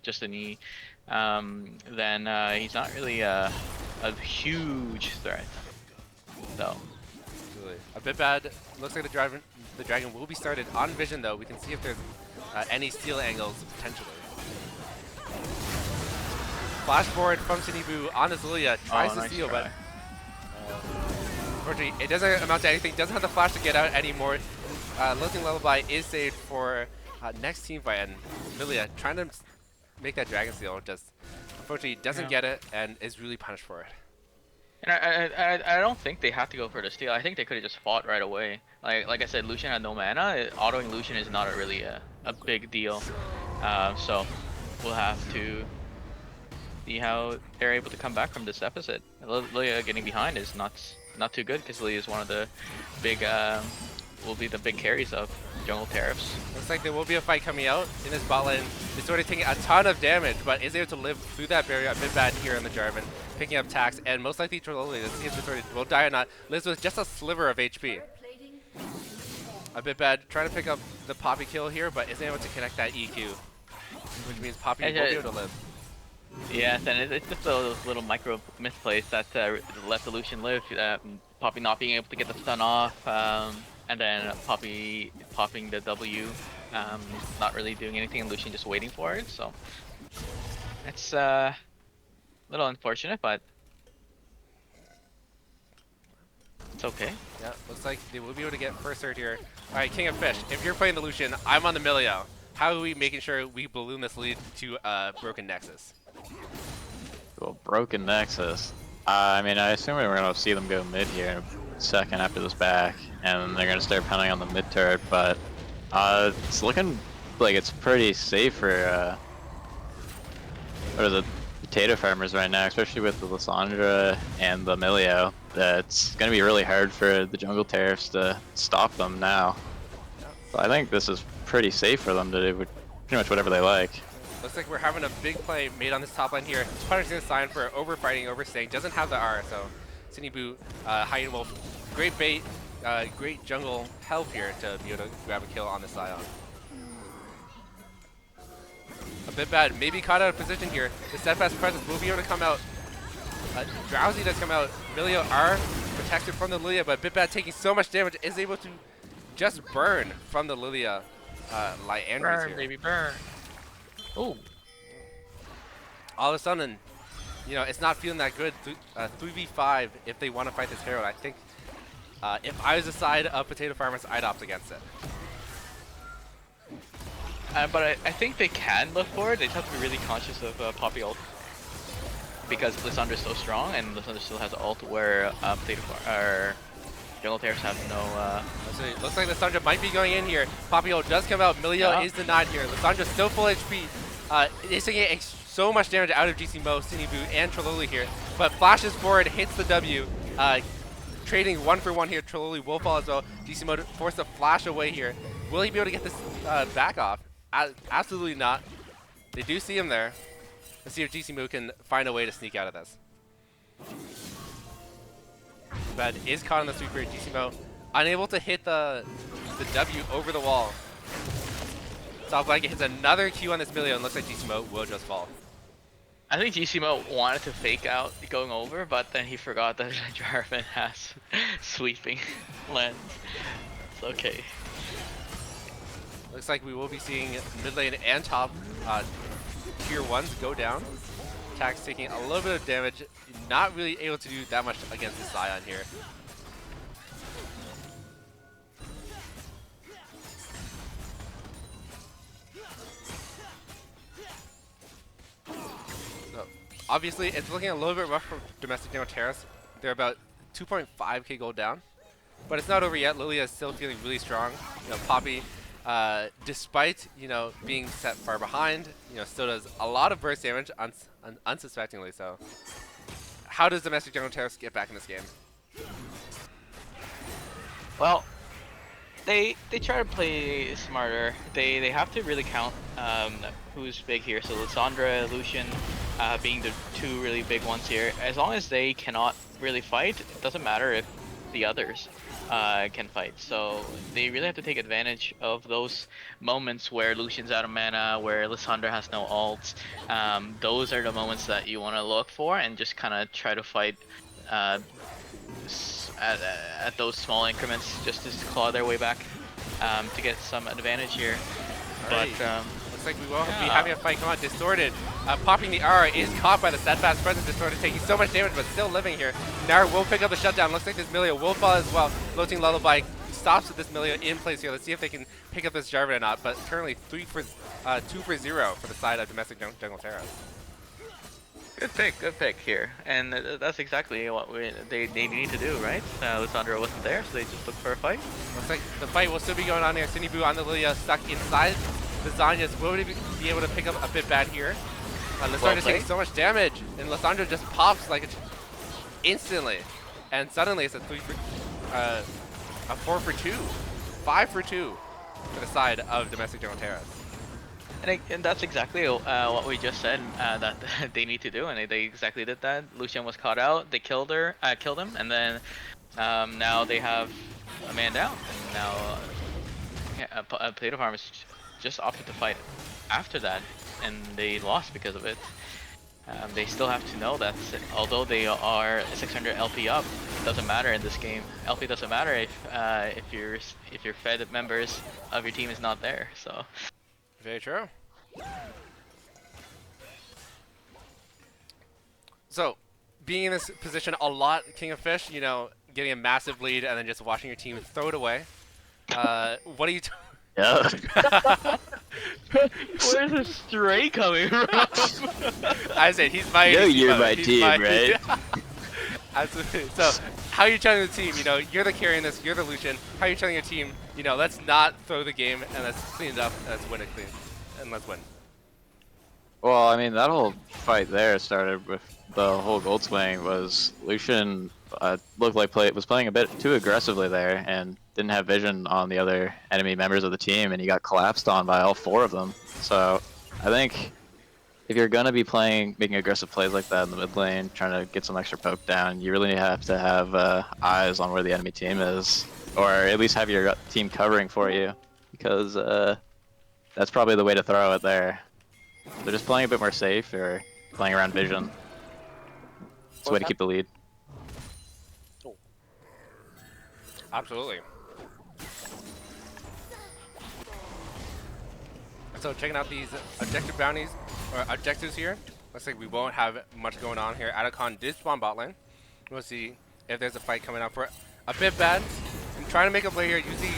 just an E. Then he's not really a huge threat. So. Absolutely. A bit bad. Looks like the dragon will be started on vision though. We can see if there's any steal angles potentially. Flash forward from Sinibu on this Lilia. Tries to steal, but unfortunately, it doesn't amount to anything. Doesn't have the flash to get out anymore. Lilting Lullaby is saved for next team fight, and Lilia trying to make that dragon steal, just unfortunately doesn't get it and is really punished for it. And I don't think they have to go for the steal. I think they could have just fought right away. Like I said, Lucian had no mana. Autoing Lucian is not really a big deal. So we'll have to see how they're able to come back from this deficit. Lilia getting behind is not too good because Lilia is one of the big will be the big carries of jungle tariffs. Looks like there will be a fight coming out in this bot lane. It's already taking a ton of damage, but is able to live through that barrier. A bit bad here on the Jarvan, picking up tax, and most likely Trelawney, let's see if Victoria will die or not, lives with just a sliver of HP. A bit bad, trying to pick up the Poppy kill here, but isn't able to connect that EQ, which means Poppy will be able to live. Yes, and it's just those little micro misplays that let the Lucian live. Poppy not being able to get the stun off, and then Poppy popping the W, not really doing anything, and Lucian just waiting for it. So it's a little unfortunate, but it's okay. Yeah, looks like they will be able to get first hurt here. All right, King of Fish, if you're playing the Lucian, I'm on the Milio. How are we making sure we balloon this lead to Broken Nexus? Well, Broken Nexus. I mean, I assume we're going to see them go mid here in a second after this back, and they're going to start pounding on the mid turret, but it's looking like it's pretty safe for potato farmers right now, especially with the Lissandra and the Milio. It's going to be really hard for the jungle tariffs to stop them now. So I think this is pretty safe for them to do pretty much whatever they like. Looks like we're having a big play made on this top line here. Punishing the sign for overfighting, overstaying. Doesn't have the R, so Sinibu, Hiding Wolf, great bait, great jungle help here to be able to grab a kill on the Scion. A bit bad, maybe caught out of position here. The steadfast presence will be able to come out. Drowsy does come out. Milio R protected from the Lilia, but a bit bad taking so much damage is able to just burn from the Lilia. Andrews Burn, here. baby, burn. Oh. All of a sudden, you know, it's not feeling that good. 3v5 if they want to fight this Herald. I think if I was the side of Potato Farmers, I'd opt against it. But I think they can look for it. They just have to be really conscious of Poppy ult. Because Lissandra's so strong, and Lissandra still has ult where Jungle Tariffs have no... So it looks like Lissandra might be going in here. Poppy ult does come out. Milio is denied here. Lissandra's still full HP. It's taking so much damage out of GC Mo, Sinibu, and Trelawney here. But flashes forward, hits the W. Trading 1 for 1 here. Trelawney will fall as well. GC Mo forced to flash away here. Will he be able to get this back off? Absolutely not. They do see him there. Let's see if GC Mo can find a way to sneak out of this. But is caught on the sweeper. GC Mo unable to hit the W over the wall. Top flank hits another Q on this Milio, and looks like GC Mo will just fall. I think GCMO wanted to fake out going over, but then he forgot that Jarvan has sweeping lens. It's okay. Looks like we will be seeing mid lane and top tier 1s go down. Tax taking a little bit of damage, not really able to do that much against the Sion here. So, obviously, it's looking a little bit rough for domestic Neo Terrace. They're about 2.5k gold down, but it's not over yet. Lilia is still feeling really strong. You know, Poppy, despite being set far behind, still does a lot of burst damage unsuspectingly. So, how does domestic General Terrace get back in this game? Well, they try to play smarter. They have to really count who's big here. So Lissandra, Lucian, being the two really big ones here. As long as they cannot really fight, it doesn't matter if the others can fight. So they really have to take advantage of those moments where Lucian's out of mana, where Lissandra has no ults. Those are the moments that you want to look for and just kind of try to fight at those small increments just to claw their way back to get some advantage here. Alright. But looks like we will be having a fight. Come on, Distorted. Popping the R is caught by the steadfast presence. Distorted taking so much damage but still living here. Nara will pick up the shutdown. Looks like this Milio will fall as well. Floating Lullaby stops with this Milio in place here. Let's see if they can pick up this Jarvan or not. But currently 2 for 0 for the side of domestic Jungle Terra. good pick here, and that's exactly what they need to do, right? Lissandra wasn't there, so they just looked for a fight. Looks like the fight will still be going on here. Cindy Boo on the Lilia stuck inside. The Zanyas will be able to pick up a bit bad here. Lissandra's taking so much damage, and Lissandra just pops like instantly, and suddenly it's a 4 for 2, 5 for 2 for the side of domestic General Terrace. And that's exactly what we just said that they need to do, and they exactly did that. Lucian was caught out, they killed him, and then now they have a man down, and now Potato Farmers just opted to fight after that, and they lost because of it. They still have to know that although they are 600 LP up, it doesn't matter in this game. LP doesn't matter if your fed members of your team is not there. So. Very true. So, being in this position a lot, King of Fish, getting a massive lead and then just watching your team throw it away. What are you? Yeah. Where's the stray coming from? I said he's my. You're my team, right? Absolutely. So, how are you telling the team? You're the carry in this. You're the Lucian. How are you telling your team? Let's not throw the game and let's clean it up and let's win it clean and let's win. Well, I mean, that whole fight there started with the whole gold swing. Was Lucian looked like was playing a bit too aggressively there and didn't have vision on the other enemy members of the team, and he got collapsed on by all 4 of them. So I think if you're gonna be making aggressive plays like that in the mid lane, trying to get some extra poke down, you really have to have eyes on where the enemy team is, or at least have your team covering for you, because that's probably the way to throw it there. They're just playing a bit more safe or playing around vision. It's the way to keep the lead. Absolutely. So checking out these objective bounties, or objectives here. Looks like we won't have much going on here. Atacon did spawn bot lane. We'll see if there's a fight coming up for a bit bad. I'm trying to make a play here using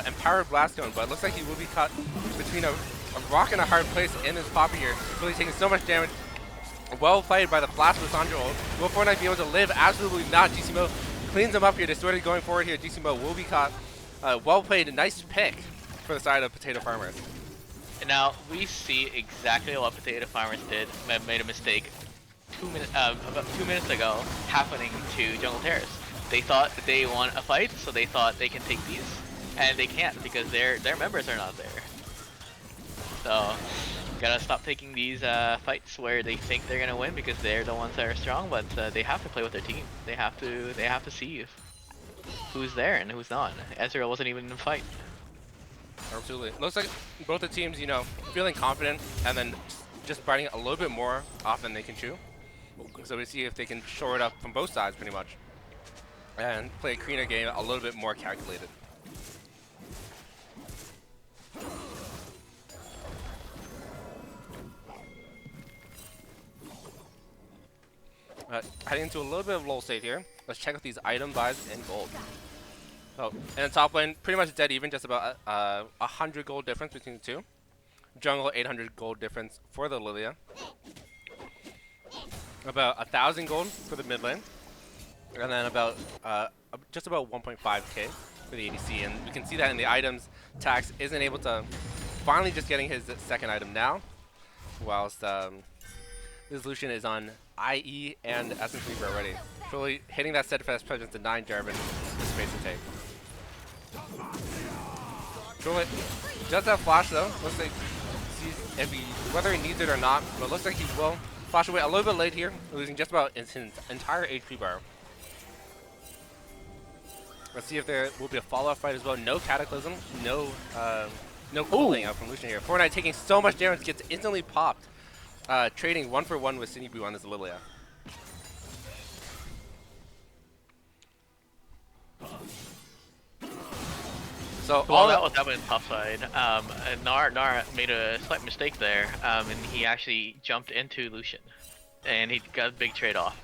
Empowered Blast Stone, but it looks like he will be caught between a rock and a hard place in his Poppy here. Really taking so much damage. Well played by the Flash Lissandra ult. Will Fortnite be able to live? Absolutely not. GCMO cleans him up here. Distorted going forward here. GCMO will be caught. Well played. A nice pick for the side of Potato Farmers. Now we see exactly what Potato Farmers did. Made a mistake about 2 minutes ago happening to Jungle Terrace. They thought that they won a fight, so they thought they can take these, and they can't because their members are not there. So gotta stop taking these fights where they think they're gonna win because they're the ones that are strong, but they have to play with their team. They have to see who's there and who's not. Ezreal wasn't even in the fight. Absolutely. Looks like both the teams, feeling confident and then just biting a little bit more off than they can chew. So we see if they can shore it up from both sides pretty much. And play a cleaner game, a little bit more calculated. Heading into a little bit of lull state here. Let's check out these item buys and gold. So, in the top lane, pretty much dead even, just about 100 gold difference between the two. Jungle, 800 gold difference for the Lilia. About 1,000 gold for the mid lane. And then about just about 1.5k for the ADC. And we can see that in the items. Tax isn't able to, finally just getting his second item now. Whilst this Lucian is on IE and Essence Reaver already. Truly hitting that steadfast presence to 9 Jarvan is space to take. Truly does have flash though. Looks like if he, whether he needs it or not, but it looks like he will. Flash away a little bit late here, losing just about his entire HP bar. Let's see if there will be a follow-up fight as well. No Cataclysm, no cooling out from Lucian here. Fortnite taking so much damage, gets instantly popped. Trading 1-for-1 with Sinibu on this Lilia. So Well, all that was happening top side. Nar made a slight mistake there, and he actually jumped into Lucian, and he got a big trade-off.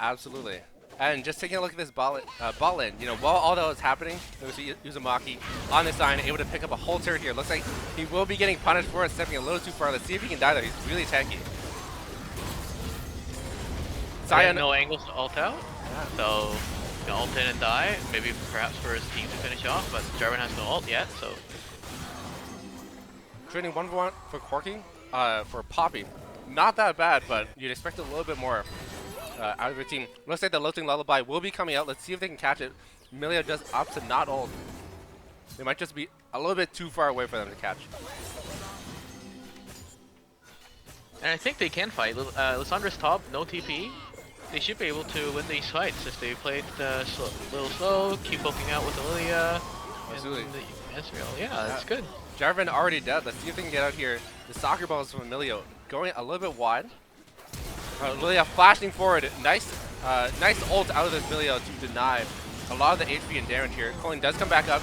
Absolutely. And just taking a look at this bot lane, you know, while all that was happening, there was Uzumaki on this side, able to pick up a whole turret here. Looks like he will be getting punished for it, stepping a little too far. Let's see if he can die there. He's really tanky. Sion, no angles to ult out, so he can ult in and die. Maybe perhaps for his team to finish off, but Jarvan has no ult yet, so. Trading 1-for-1 for Corki, for Poppy. Not that bad, but you'd expect a little bit more. Out of your team. Looks like the Loathing Lullaby will be coming out. Let's see if they can catch it. Milio just opts to not ult. They might just be a little bit too far away for them to catch. And I think they can fight. Lissandra's top, no TP. They should be able to win these fights if they played a little slow, keep poking out with the Lilia. Absolutely. Ezreal. Yeah, that's good. Jarvan already dead. Let's see if they can get out here. The soccer balls from Milio going a little bit wide. Lilia flashing forward. Nice ult out of this Milio to deny a lot of the HP and damage here. Culling does come back up.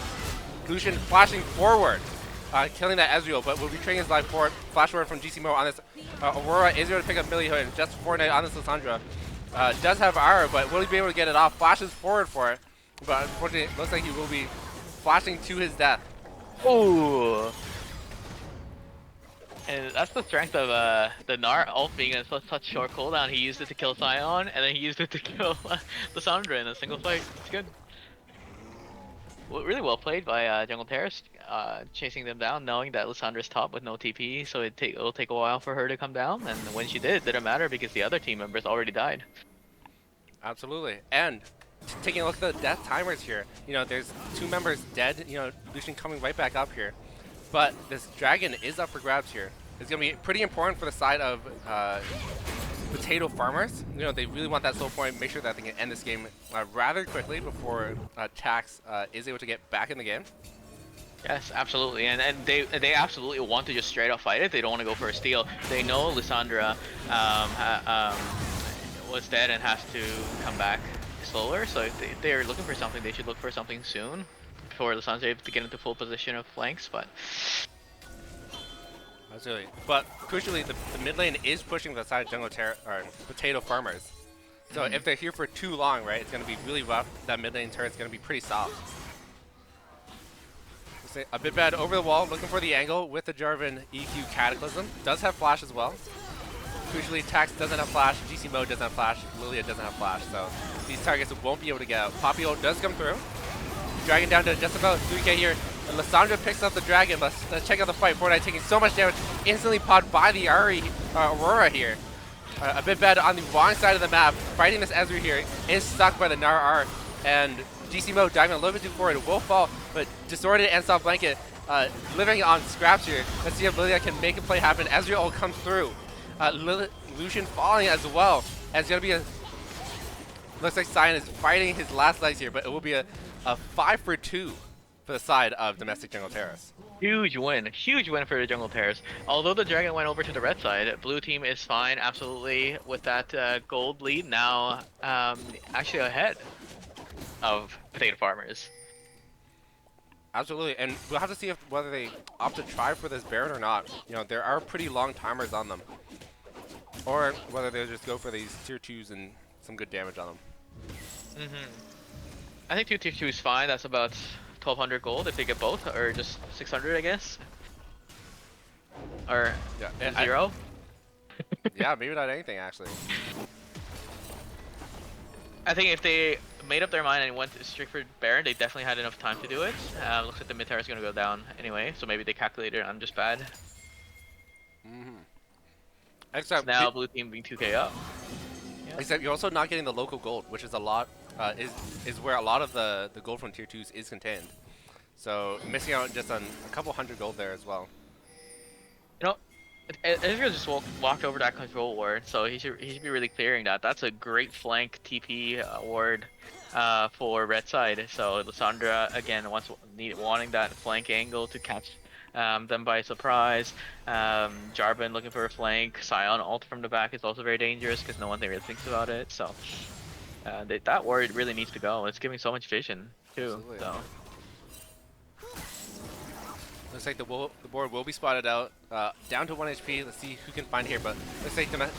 Lucian flashing forward, killing that Ezreal, but will be trading his life forward. Flash forward from GC Mo on this Aurora. Is able to pick up Milio and just Fortnite on this Lissandra. Does have Aura, but will he be able to get it off? Flashes forward for it, but unfortunately it looks like he will be flashing to his death. Ooh. And that's the strength of the Gnar ult being in such short cooldown. He used it to kill Sion, and then he used it to kill Lissandra in a single fight. It's good. Really well played by Jungle Terrace, chasing them down, knowing that Lissandra's top with no TP, so it'll take a while for her to come down. And when she did, it didn't matter because the other team members already died. Absolutely. And taking a look at the death timers here, you know, there's 2 members dead. You know, Lucian coming right back up here. But this dragon is up for grabs here. It's going to be pretty important for the side of potato farmers. You know, they really want that soul point, make sure that they can end this game rather quickly before Tax is able to get back in the game. Yes, absolutely, and they absolutely want to just straight up fight it. They don't want to go for a steal. They know Lissandra was dead and has to come back slower, so if they're looking for something, they should look for something soon before Lissandra able to get into full position of flanks, but... Absolutely. But crucially, the mid lane is pushing the side of jungle or potato farmers. So if they're here for too long, right, it's going to be really rough. That mid lane turret's going to be pretty soft. A bit bad over the wall, looking for the angle with the Jarvan EQ Cataclysm. Does have flash as well. Crucially, Tax doesn't have flash, GC Mode doesn't have flash, Lilia doesn't have flash, so these targets won't be able to get out. Poppy ult does come through. Dragon down to just about 3k here. And Lissandra picks up the dragon. Let's check out the fight. Fortnite taking so much damage, instantly popped by the Aurora here. A bit bad on the wrong side of the map. Fighting this Ezreal here is stuck by the Gnar R. And GC Mode diving a little bit too forward. It will fall, but Distorted and Soft Blanket living on scraps here. Let's see if Lilia can make a play happen. Ezreal comes through. Lucian falling as well. And it's going to be a... Looks like Sion is fighting his last legs here, but it will be a 5 for 2 for the side of domestic jungle terrace. Huge win for the Jungle Terrace. Although the Dragon went over to the red side, blue team is fine, absolutely, with that gold lead now, actually ahead of Potato Farmers. Absolutely, and we'll have to see whether they opt to try for this Baron or not. You know, there are pretty long timers on them. Or whether they'll just go for these tier 2s and some good damage on them. I think 2 tier 2 is fine, that's about 1200 gold if they get both, or just 600 I guess. Or Yeah, 0. Yeah, maybe not anything actually. I think if they made up their mind and went straight for Baron, they definitely had enough time to do it. Looks like the mid tower is going to go down anyway, so maybe they calculated I'm just bad. Except So now blue team being 2k up. Yeah. Except you're also not getting the local gold, which is a lot. Is where a lot of the gold from tier 2s is contained. So missing out just on a couple hundred gold there as well. You know, Ezreal just walked over that control ward, so he should be really clearing that. That's a great flank TP ward for red side. So Lissandra again wanting that flank angle to catch them by surprise. Jarvan looking for a flank. Sion ult from the back is also very dangerous because no one really thinks about it. So that ward really needs to go. It's giving so much vision too. Absolutely. So. Looks like the board will be spotted out, down to 1 HP. Let's see who can find here, but looks like the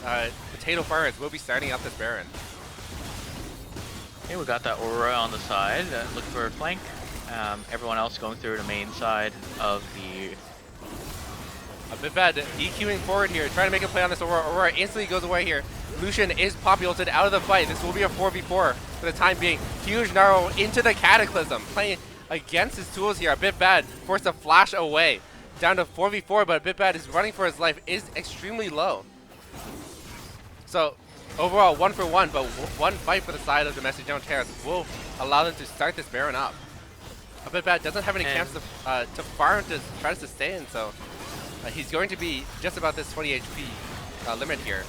Potato Farmers will be starting up this Baron. Okay, we got that Aurora on the side, looking for a flank. Everyone else going through the main side of the... A bit bad, EQing forward here, trying to make a play on this Aurora. Aurora instantly goes away here. Lucian is poppy ulted out of the fight. This will be a 4v4 for the time being. Huge Gnarl into the Cataclysm, playing against his tools here. A bit bad, forced to flash away. Down to 4v4, but a bit bad is running for his life, is extremely low. So overall 1 for 1, but one fight for the side of domestic jungle terrace will allow them to start this Baron up. A bit bad doesn't have any camps to farm to try to sustain, so he's going to be just about this 20 HP limit here.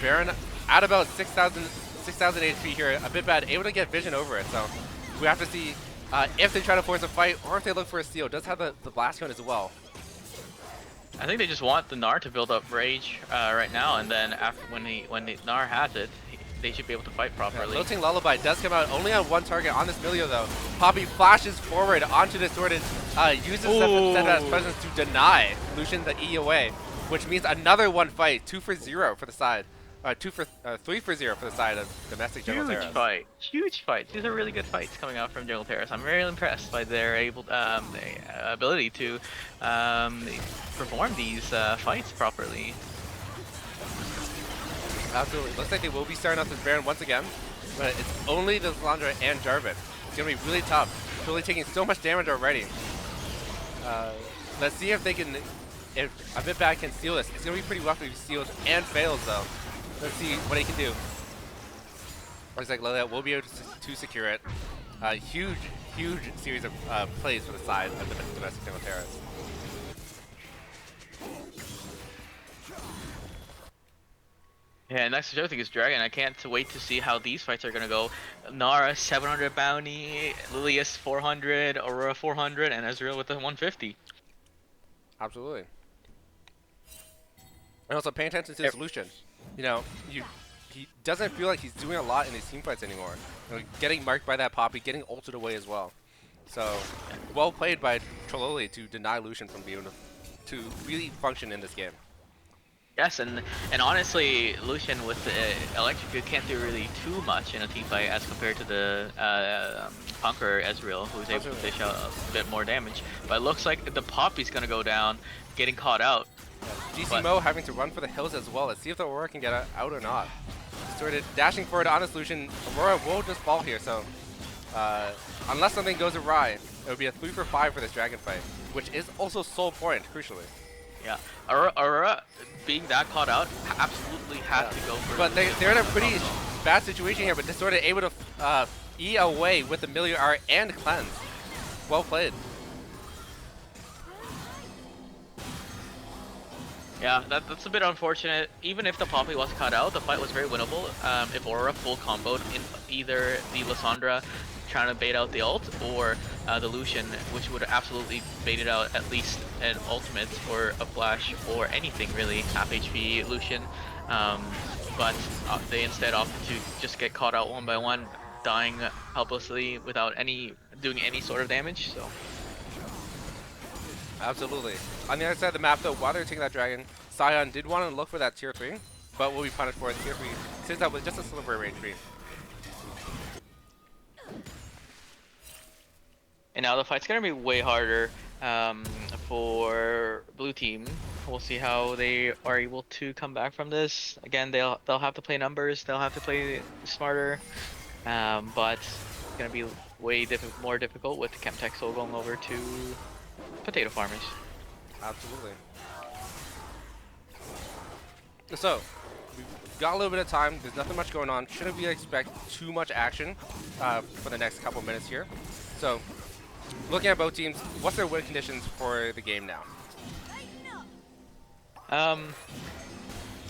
Baron at about 6,000 HP here. A bit bad, able to get vision over it, so we have to see if they try to force a fight or if they look for a steal. Does have the blast gun as well. I think they just want the Gnar to build up rage right now, and then after when the Gnar has it, they should be able to fight properly. Lilting Lullaby does come out only on one target on this Milio though. Poppy flashes forward onto the sword and uses Seda's presence to deny Lucian the E away, which means another one fight, 2 for 0 for the side. 3 for 0 for the side of domestic jungle terrace. Huge fight. These are really good fights coming out from jungle terrace. I'm very impressed by their ability to perform these fights properly. Absolutely. Looks like they will be starting off this Baron once again, but it's only the Lissandra and Jarvan. It's going to be really tough. Really taking so much damage already. Let's see if they can, if a bit bad can steal this. It's going to be pretty rough if he steals and fails though. Let's see what he can do. Looks like Lilia will be able to secure it. Huge series of plays for the side of the domestic jungle terrace. Yeah, and that's the other thing is Dragon. I can't wait to see how these fights are gonna go. Nara 700 bounty, Lilius 400, Aurora 400, and Ezreal with the 150. Absolutely. And also paying attention to the solution. You know, he doesn't feel like he's doing a lot in these team fights anymore. You know, getting marked by that Poppy, getting ulted away as well. So, well played by Trololi to deny Lucian from being able to really function in this game. Yes, and honestly, Lucian with the Electric can't do really too much in a team fight as compared to the Punker Ezreal, who's able to dish out a bit more damage. But it looks like the Poppy's gonna go down, getting caught out. GC Mo having to run for the hills as well. Let's see if the Aurora can get out or not. Started dashing forward on his Lucian. Aurora will just fall here, so unless something goes awry, it would be a 3 for 5 for this Dragon fight, which is also soul point, crucially. Yeah, Aurora being that caught out absolutely had to go for it. But they're in a pretty bad situation here, but they're sort of able to E away with the Milieu R and Cleanse. Well played. Yeah, that's a bit unfortunate. Even if the Poppy was cut out, the fight was very winnable. If Aurora full comboed in either the Lissandra trying to bait out the ult, or the Lucian, which would absolutely bait it out at least an ultimate or a flash or anything really, half HP Lucian. But they instead opted to just get caught out one by one, dying helplessly without doing any sort of damage. So Absolutely. On the other side of the map, though, while they're taking that dragon, Sion did want to look for that tier 3, but will be punished for it tier 3, since that was just a sliver range 3. and now the fight's gonna be way harder for blue team. We'll see how they are able to come back from this. Again, they'll have to play numbers. They'll have to play smarter, but it's gonna be way more difficult with Chemtech Soul going over to potato farmers. Absolutely. So, we've got a little bit of time. There's nothing much going on. Shouldn't we expect too much action for the next couple minutes here. So, looking at both teams, what's their win conditions for the game now?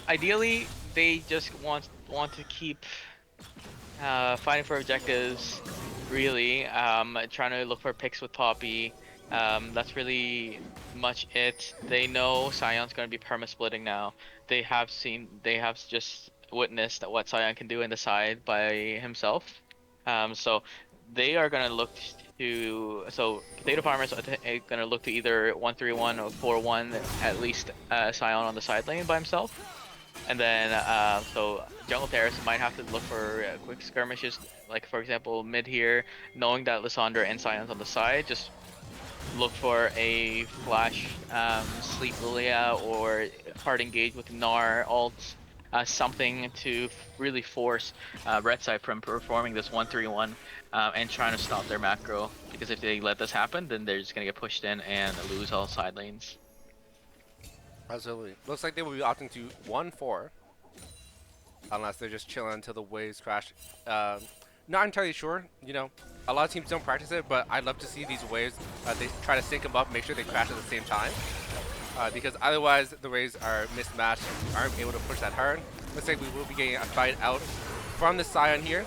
Ideally, they just want to keep fighting for objectives. Really, trying to look for picks with Poppy. That's really much it. They know Sion's going to be perma-splitting now. They have just witnessed what Sion can do in the side by himself. So they are going to look to, Potato Farmers are going to look to either 1-3-1 or 4-1, at least Sion on the side lane by himself. And then, so Jungle Terrace might have to look for quick skirmishes, like for example mid here, knowing that Lissandra and Sion's on the side, just look for a flash sleep Lilia or hard engage with Gnar ult, something to really force Red Side from performing this 1-3-1 and trying to stop their macro, because if they let this happen, then they're just gonna get pushed in and lose all side lanes. Absolutely. Looks like they will be opting to 1-4. Unless they're just chilling until the waves crash. Not entirely sure. You know, a lot of teams don't practice it, but I'd love to see these waves. They try to sync them up, make sure they crash at the same time. Because otherwise, the waves are mismatched and aren't able to push that hard. Looks like we will be getting a fight out from the Sion here.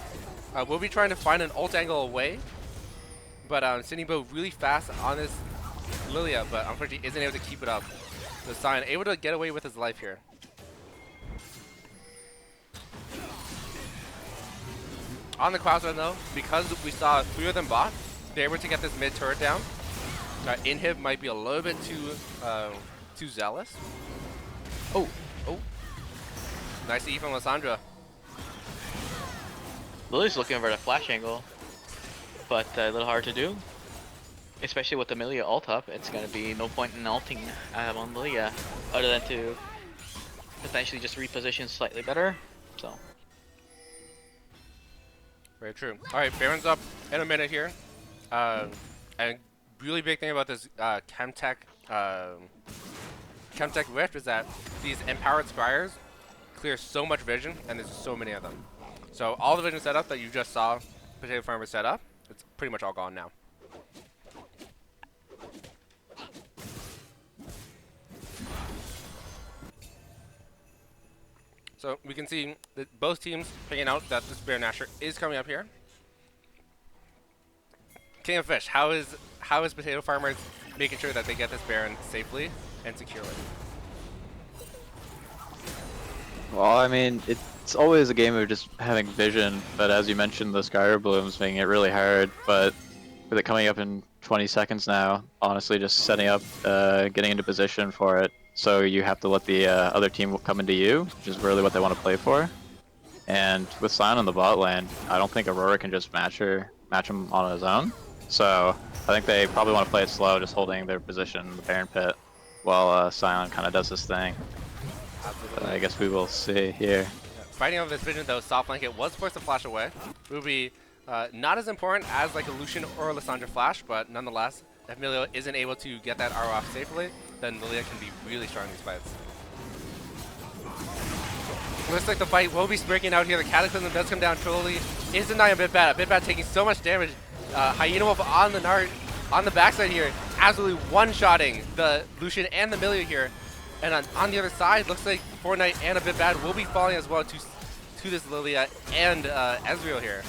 We'll be trying to find an ult angle away. But Sinebo really fast on this Lilia, but unfortunately isn't able to keep it up. The Sion able to get away with his life here. On the Cloud run though, because we saw 3 of them bot, they're able to get this mid turret down. Inhib might be a little bit too zealous. Oh. Nice E from Lissandra. Lily's looking for a flash angle, but a little hard to do. Especially with the Amelia ult up, it's gonna be no point in ulting on Lilia, other than to potentially just reposition slightly better. So. Very true. All right, Baron's up in a minute here, and really big thing about this Chemtech Rift is that these empowered Spires clear so much vision, and there's so many of them. So all the vision setup that you just saw Potato Farmer set up, it's pretty much all gone now. So we can see that both teams picking out that this Baron Nashor is coming up here. King of Fish, how is Potato Farmers making sure that they get this Baron safely and securely? Well, I mean, it's always a game of just having vision, but as you mentioned, the Skyr Blooms making it really hard, but with it coming up in 20 seconds now, honestly just setting up, getting into position for it. So you have to let the other team come into you, which is really what they want to play for. And with Sion on the bot lane, I don't think Aurora can just match him on his own. So I think they probably want to play it slow, just holding their position in the Baron pit, while Sion kind of does his thing. I guess we will see here. Yeah. Fighting over this vision though, soft blanket was forced to flash away. It would be not as important as like a Lucian or a Lissandra flash, but nonetheless, if Emilio isn't able to get that arrow off safely, then Lilia can be really strong in these fights. Looks like the fight will be breaking out here. The Cataclysm does come down totally. Is denying a bit bad. A bit bad taking so much damage. Hyena Wolf on the Nart, on the backside here, absolutely one-shotting the Lucian and the Emilio here. And on the other side, looks like Fortnite and a bit bad will be falling as well to this Lilia and Ezreal here.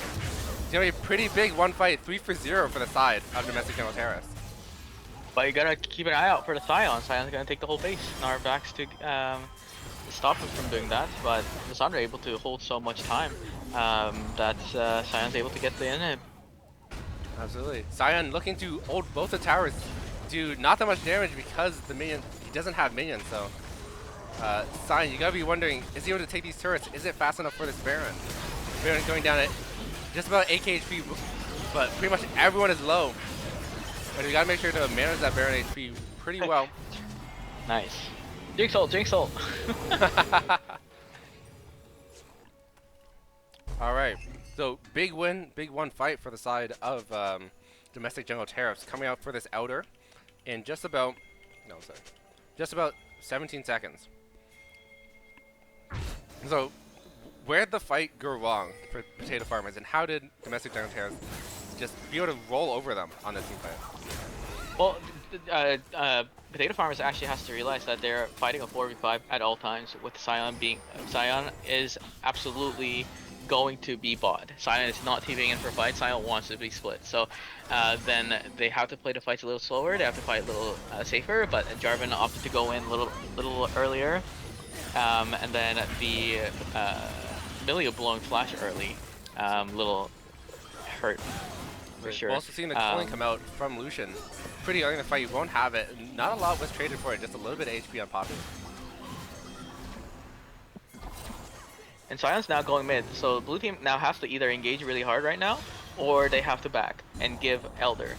It's gonna be a pretty big one fight, 3-0 for the side of Domestic General Tariffs. But you gotta keep an eye out for the Scion. Scion's gonna take the whole base. Nar backs to stop him from doing that, but Lissandra able to hold so much time that Scion's able to get the in. Absolutely. Scion looking to hold both the towers, do not that much damage because the minion, he doesn't have minions, so Scion, you gotta be wondering, is he able to take these turrets? Is it fast enough for this Baron? Baron going down at just about 8 HP, but pretty much everyone is low. But you gotta make sure to manage that Baron HP pretty well. Nice. Jinx ult, Jinx ult. Alright, so big win, big one fight for the side of Domestic Jungle Tariffs, coming out for this outer in just about 17 seconds. So, where did the fight go wrong for Potato Farmers, and how did Domestic Jungle Tariffs just be able to roll over them on this team fight? Well, Potato Farmers actually has to realize that they're fighting a 4v5 at all times, with Scion being... Scion is absolutely going to be bot. Scion is not TVing in for a fight, Scion wants to be split. So then they have to play the fights a little slower, they have to fight a little safer, but Jarvan opted to go in a little earlier. And then the Milio blowing flash early, little hurt for sure. We've also seen the cooling come out from Lucian pretty early in the fight. You won't have it. Not a lot was traded for it, just a little bit of HP on Poppy. And Sion's now going mid, so blue team now has to either engage really hard right now, or they have to back and give Elder,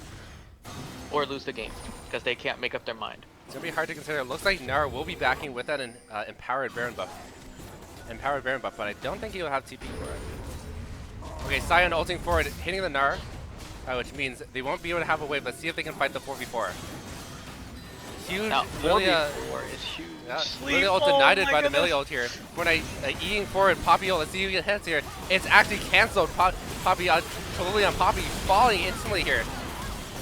or lose the game, because they can't make up their mind. It's going to be hard to consider. It looks like Nara will be backing with that empowered Baron buff. But I don't think he'll have TP for it. Okay, Sion ulting forward, hitting the Nara, which means they won't be able to have a wave. Let's see if they can fight the 4v4. Huge Now, Lilia. 4v4 is huge. Yeah, Lilia ult denied by the Millie ult here. When eating forward, Poppy ult, let's see who gets hits here. It's actually cancelled. Poppy totally on Poppy, falling instantly here.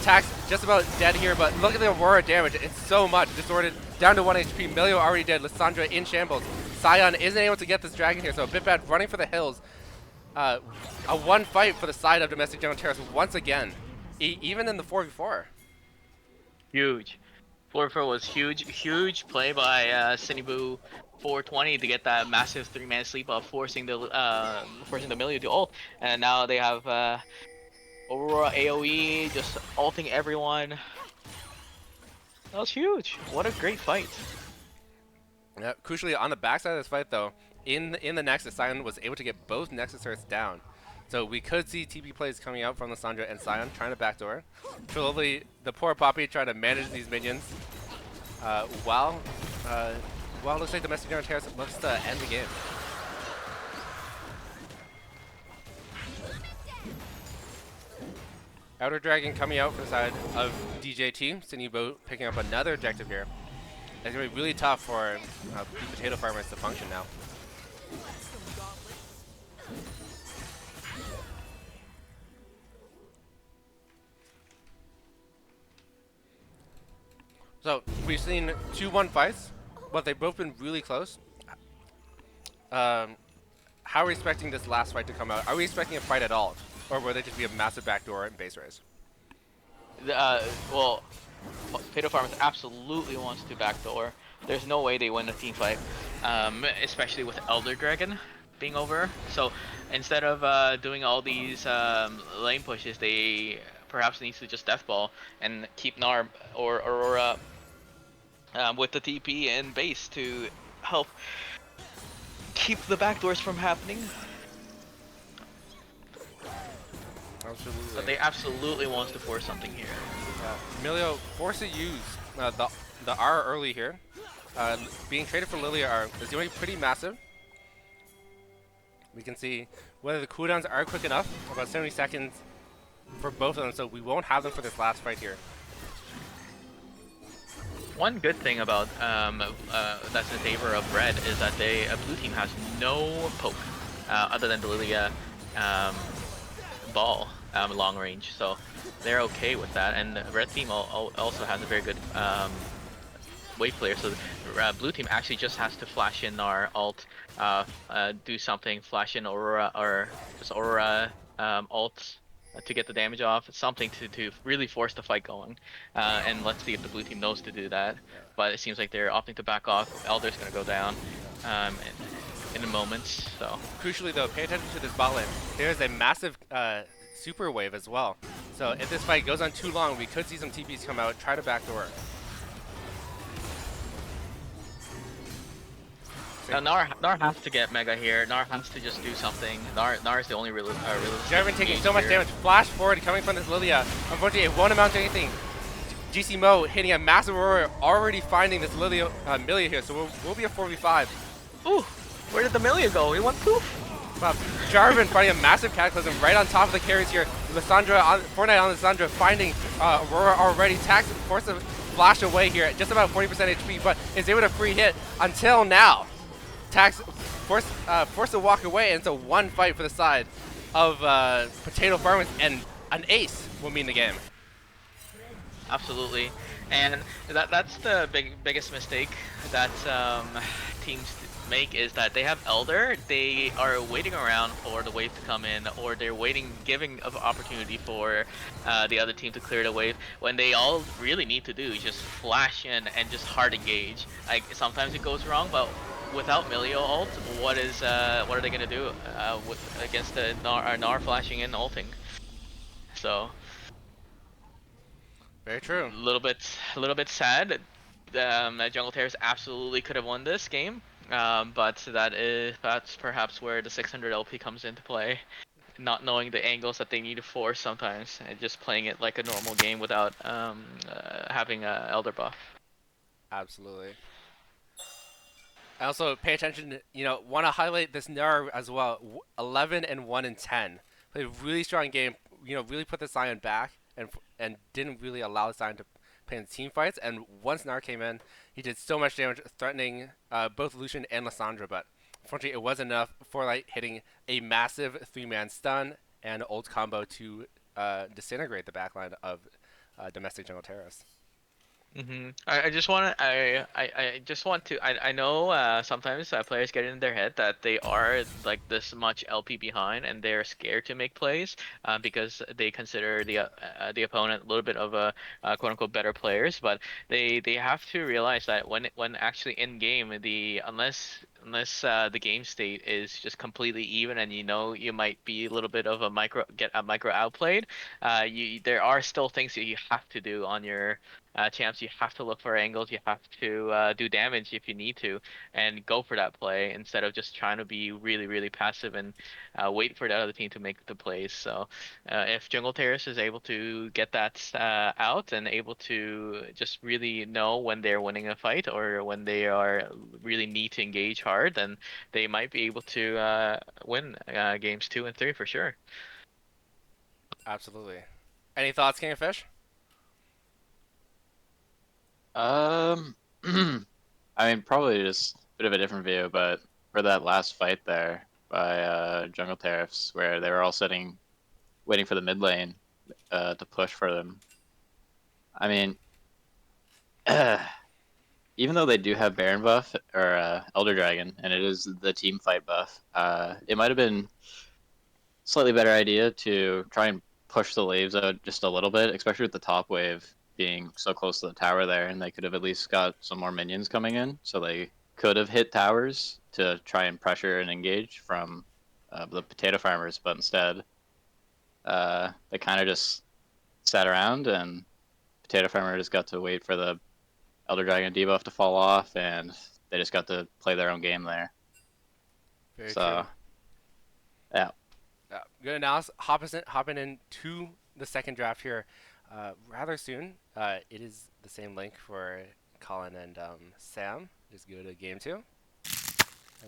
Tax just about dead here, but look at the Aurora damage. It's so much. Distorted down to 1 HP. Milio already dead. Lissandra in shambles. Sion isn't able to get this dragon here, so a bit bad running for the hills. A one fight for the side of Domestic Jungle Tariffs once again, even in the 4v4. Huge. 4v4 was huge play by Sinibu 420 to get that massive 3-man sleep off, forcing the Milio to ult, and now they have Aurora AoE just ulting everyone. That was huge. What a great fight. Yeah, crucially on the backside of this fight though, in the Nexus, Sion was able to get both Nexus turrets down. So we could see TP plays coming out from Lissandra and Sion trying to backdoor. Truly, the poor Poppy trying to manage these minions while it looks like Domestic General Tariffs looks to end the game. Outer Dragon coming out for the side of DJT. Sinibo picking up another objective here. It's going to be really tough for the Potato Farmers to function now. So, we've seen 2-1 fights, but they've both been really close. How are we expecting this last fight to come out? Are we expecting a fight at all? Or will they just be a massive backdoor and base raise? Well, Potato Farmers absolutely wants to backdoor. There's no way they win a team fight, especially with Elder Dragon being over. So instead of doing all these lane pushes, they perhaps need to just deathball and keep Narb or Aurora with the TP and base to help keep the backdoors from happening. Absolutely. But they absolutely wants to force something here. Milio forced to use the R early here. Being traded for Lilia R is going to be pretty massive. We can see whether the cooldowns are quick enough, about 70 seconds for both of them, so we won't have them for this last fight here. One good thing about that's in favor of red is that blue team has no poke other than the Lilia ball long range, so they're okay with that. And the red team also has a very good wave player, so blue team actually just has to flash in our ult, do something, flash in Aurora, or just Aurora ult to get the damage off. Something to really force the fight going. And let's see if the blue team knows to do that. Yeah. But it seems like they're opting to back off. Elder's gonna go down in a moment. So Crucially though, pay attention to this bot lane. There's a massive super wave as well. So if this fight goes on too long, we could see some TPs come out, try to backdoor. now Nar has to get mega here. Nar has to just do something. Nar is the only really Jarvan taking so much here. damage. Flash forward coming from this Lilia. Unfortunately, it won't amount to anything. GC Mo hitting a massive Aurora, already finding this Lilia Milia here, so we'll be a 4v5. Ooh, where did the Milia go? He went poof. Jarvan finding a massive Cataclysm right on top of the carries here. Lissandra, Fortnite on Lissandra, finding Aurora already. Tax forced to flash away here at just about 40% HP, but is able to free hit until now. Tax forced to walk away, and it's a one fight for the side of Potato Farmers, and an ace will mean the game. Absolutely, and that's the biggest mistake that teams make, is that they have Elder. They are waiting around for the wave to come in, or they're giving an opportunity for the other team to clear the wave, when they all really need to do is just flash in and just hard engage. Like, sometimes it goes wrong, but without Milio ult, what are they gonna do against the Nar flashing in ulting? So Very true. a little bit sad. Jungle Terrace absolutely could have won this game, but that's perhaps where the 600 LP comes into play. Not knowing the angles that they need to force sometimes, and just playing it like a normal game without having a Elder buff. Absolutely. I also pay attention, want to highlight this Nara as well. 11 and 1 and 10. Played a really strong game, really put the Sion back and didn't really allow the Sion to play in team fights. And once Nara came in, he did so much damage, threatening both Lucian and Lissandra. But unfortunately, it wasn't enough. Forlight hitting a massive 3-man stun and ult combo to disintegrate the backline of Domestic Jungle Terrace. I just want to I just want to I know sometimes players get in their head that they are like this much LP behind, and they're scared to make plays because they consider the opponent a little bit of a quote unquote better players, but they have to realize that when actually in game, unless the game state is just completely even, and you might be a little bit of a micro outplayed, there are still things that you have to do on your champs. You have to look for angles. You have to do damage if you need to, and go for that play instead of just trying to be really, really passive and wait for the other team to make the plays. So if Jungle Terrace is able to get that out, and able to just really know when they're winning a fight or when they are really need to engage hard, then they might be able to win games 2 and 3 for sure. Absolutely. Any thoughts, King of Fish? I mean, probably just a bit of a different view, but for that last fight there by Jungle Tariffs, where they were all waiting for the mid lane to push for them. I mean, even though they do have Baron buff or Elder Dragon, and it is the team fight buff, it might have been slightly better idea to try and push the waves out just a little bit, especially with the top wave being so close to the tower there, and they could have at least got some more minions coming in, so they could have hit towers to try and pressure and engage from the potato farmers, but instead they kind of just sat around, and potato farmers got to wait for the Elder Dragon debuff to fall off, and they just got to play their own game there. Very So, true. yeah. Good analysis. Hopping into the second draft here rather soon. It is the same link for Colin and Sam. Just go to game 2.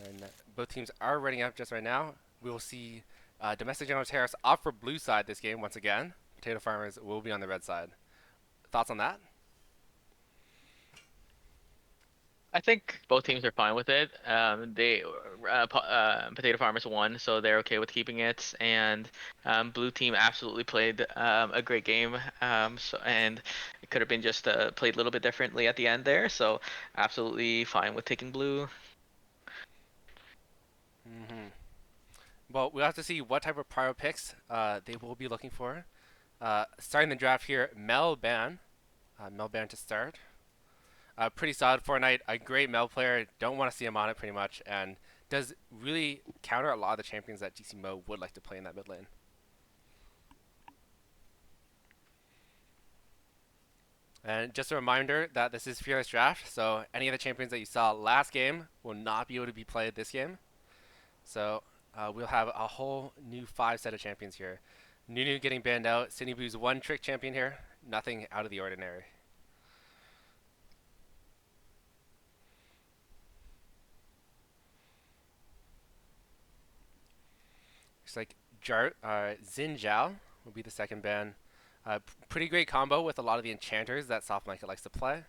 And both teams are running up just right now. We will see Domestic General Terrace off for blue side this game once again. Potato Farmers will be on the red side. Thoughts on that? I think both teams are fine with it. Potato Farmers won, so they're okay with keeping it. And blue team absolutely played a great game. And it could have been just played a little bit differently at the end there. So absolutely fine with taking blue. Mm-hmm. Well, we'll have to see what type of prior picks they will be looking for. Starting the draft here, Mel Ban to start. Pretty solid Fortnite, a great Mel player. Don't want to see him on it pretty much, and does really counter a lot of the champions that GC Mo would like to play in that mid lane. And just a reminder that this is Fearless Draft, so any of the champions that you saw last game will not be able to be played this game. So we'll have a whole new 5 set of champions here. Nunu getting banned out. Sydney Boo's one trick champion here. Nothing out of the ordinary. Looks like Xin Zhao will be the second ban. Pretty great combo with a lot of the enchanters that Soft Blanket likes to play.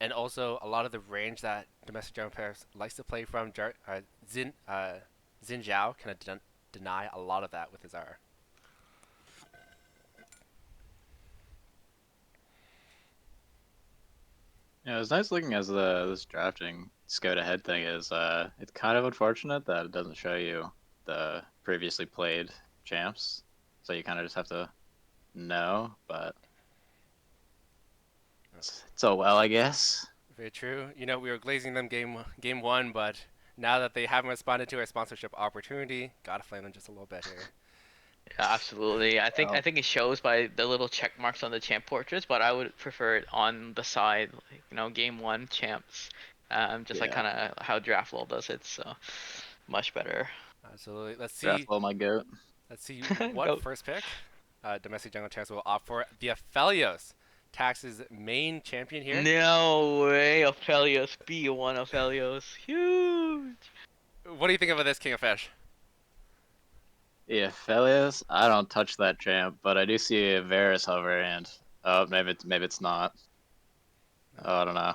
And also a lot of the range that Domestic Jungle players likes to play from. Xin Zhao kind of deny a lot of that with his R. Yeah, it's nice looking as this drafting scout ahead thing is. It's kind of unfortunate that it doesn't show you the previously played champs, so you kind of just have to know. But it's oh well, I guess. Very true. You know, we were glazing them game one, but now that they haven't responded to our sponsorship opportunity, gotta flame them just a little bit here. Yeah, absolutely. I Well, think it shows by the little check marks on the champ portraits, but I would prefer it on the side, like, game one champs. Just like yeah, kind of how Draftwall does it, so much better. Absolutely. draft all my goat. Let's see what Go. first pick Domestic Jungle Champs will opt for. The Aphelios, Tax's main champion here. No way, Aphelios, B1 Aphelios, huge. What do you think of this King of Fish? Yeah, Felius, I don't touch that champ, but I do see a Varus hover, and oh, maybe it's not. Oh, I don't know.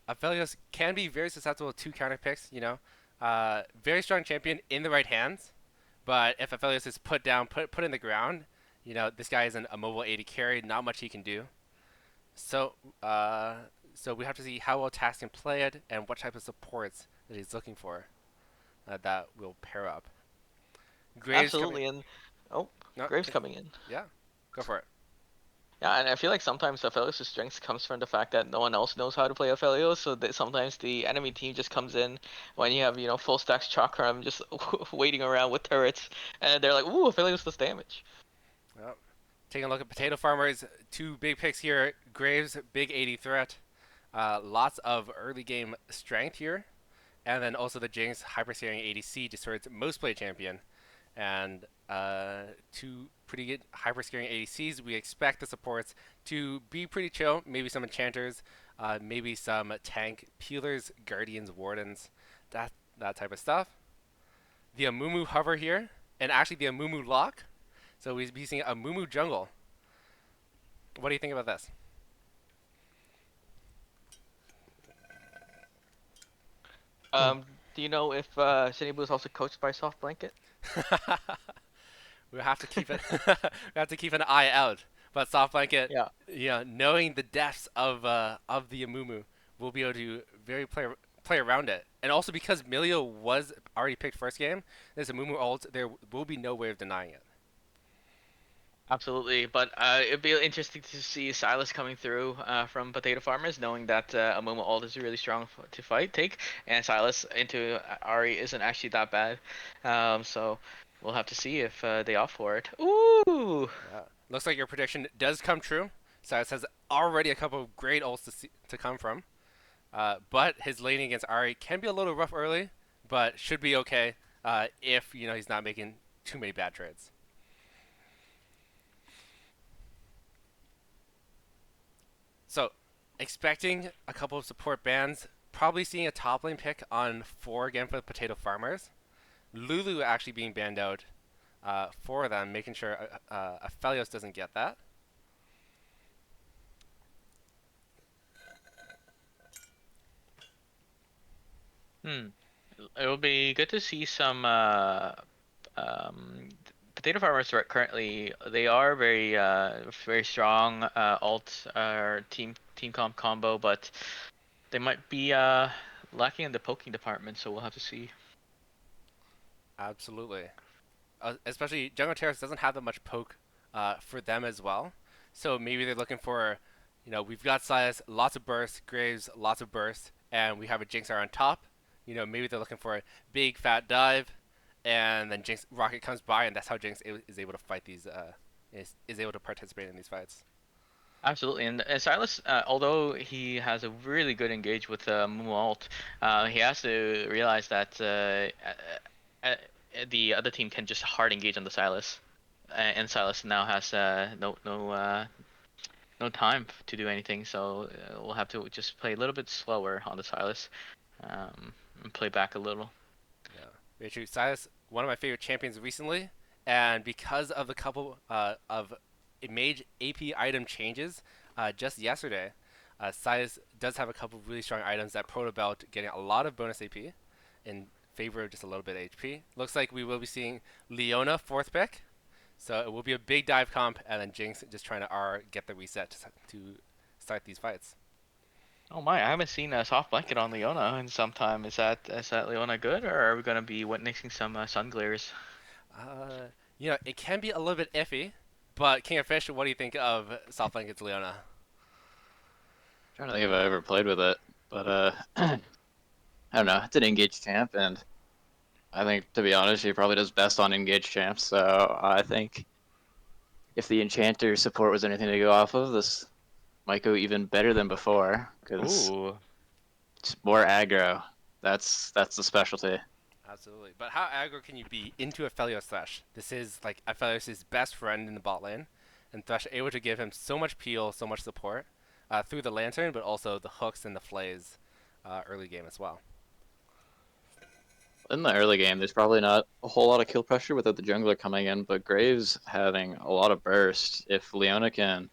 Aphelios can be very susceptible to counter picks, you know. Very strong champion in the right hands, but if Aphelios is put down, put in the ground, you know, this guy isn't a mobile 80 carry, not much he can do. So, uh, so we have to see how well Tax can play it and what type of supports that he's looking for that will pair up. Graves coming. Absolutely, and oh, No, Graves coming in. yeah, go for it. Yeah, and I feel like sometimes Aphelios' strength comes from the fact that no one else knows how to play Aphelios, so that sometimes the enemy team just comes in when you have, full stacks Chakram just waiting around with turrets, and they're like, ooh, Aphelios does damage. Well, taking a look at Potato Farmers, 2 big picks here. Graves, big 80 threat. Lots of early game strength here. And then also the Jinx hyper-scaling ADC destroys most play champion. And 2 pretty good hyper-scaling ADCs. We expect the supports to be pretty chill. Maybe some enchanters, maybe some tank peelers, guardians, wardens, that type of stuff. The Amumu hover here, and actually the Amumu lock. So we'll be seeing Amumu jungle. What do you think about this? Do you know if Shinibu is also coached by Soft Blanket? We have to keep it. We have to keep an eye out. But Soft Blanket, Yeah. knowing the depths of the Amumu, we'll be able to very play around it. And also because Milio was already picked first game, there's Amumu ult. There will be no way of denying it. Absolutely, but it'd be interesting to see Silas coming through from Potato Farmers, knowing that Amumu ult is really strong to take, and Silas into Ari isn't actually that bad. So we'll have to see if they opt for it. Ooh! Looks like your prediction does come true. Cyrus has already a couple of great ults to come from. But his laning against Ari can be a little rough early, but should be okay if he's not making too many bad trades. So, expecting a couple of support bans, probably seeing a top lane pick on 4 again for the Potato Farmers. Lulu actually being banned out for them, making sure Aphelios doesn't get that. It will be good to see some um, Potato Farmers are currently they are very strong alt or team comp combo, but they might be lacking in the poking department, so we'll have to see. Absolutely. Especially Jungle Terrace doesn't have that much poke for them as well. So maybe they're looking for, we've got Silas, lots of bursts, Graves, lots of bursts, and we have a Jinxer on top. Maybe they're looking for a big fat dive, and then Jinx Rocket comes by, and that's how Jinx is able to fight these, is able to participate in these fights. Absolutely, and Silas, although he has a really good engage with Mualt, he has to realize that the other team can just hard engage on the Silas, and Silas now has no time to do anything, so we'll have to just play a little bit slower on the Silas, and play back a little. Yeah, very true. Silas, one of my favorite champions recently, and because of the couple of mage AP item changes just yesterday, Silas does have a couple really strong items that proto belt getting a lot of bonus AP in favor of just a little bit of HP. Looks like we will be seeing Leona fourth pick, so it will be a big dive comp, and then Jinx just trying to R get the reset to start these fights. Oh my, I haven't seen a soft blanket on Leona in some time. Is that Leona good, or are we gonna be witnessing some sun glares? Uh, it can be a little bit iffy, but King of Fish, what do you think of Soft Blankets Leona? Trying to think if I ever played with it, but I don't know. It's an engaged champ, and I think, to be honest, he probably does best on engaged champs. So I think if the enchanter support was anything to go off of, this might go even better than before because Ooh. it's more aggro. That's the specialty. Absolutely. But how aggro can you be into Aphelios Thresh? This is like Aphelios' best friend in the bot lane, and Thresh able to give him so much peel, so much support through the lantern, but also the hooks and the flays early game as well. In the early game, there's probably not a whole lot of kill pressure without the jungler coming in, but Graves having a lot of burst. If Leona can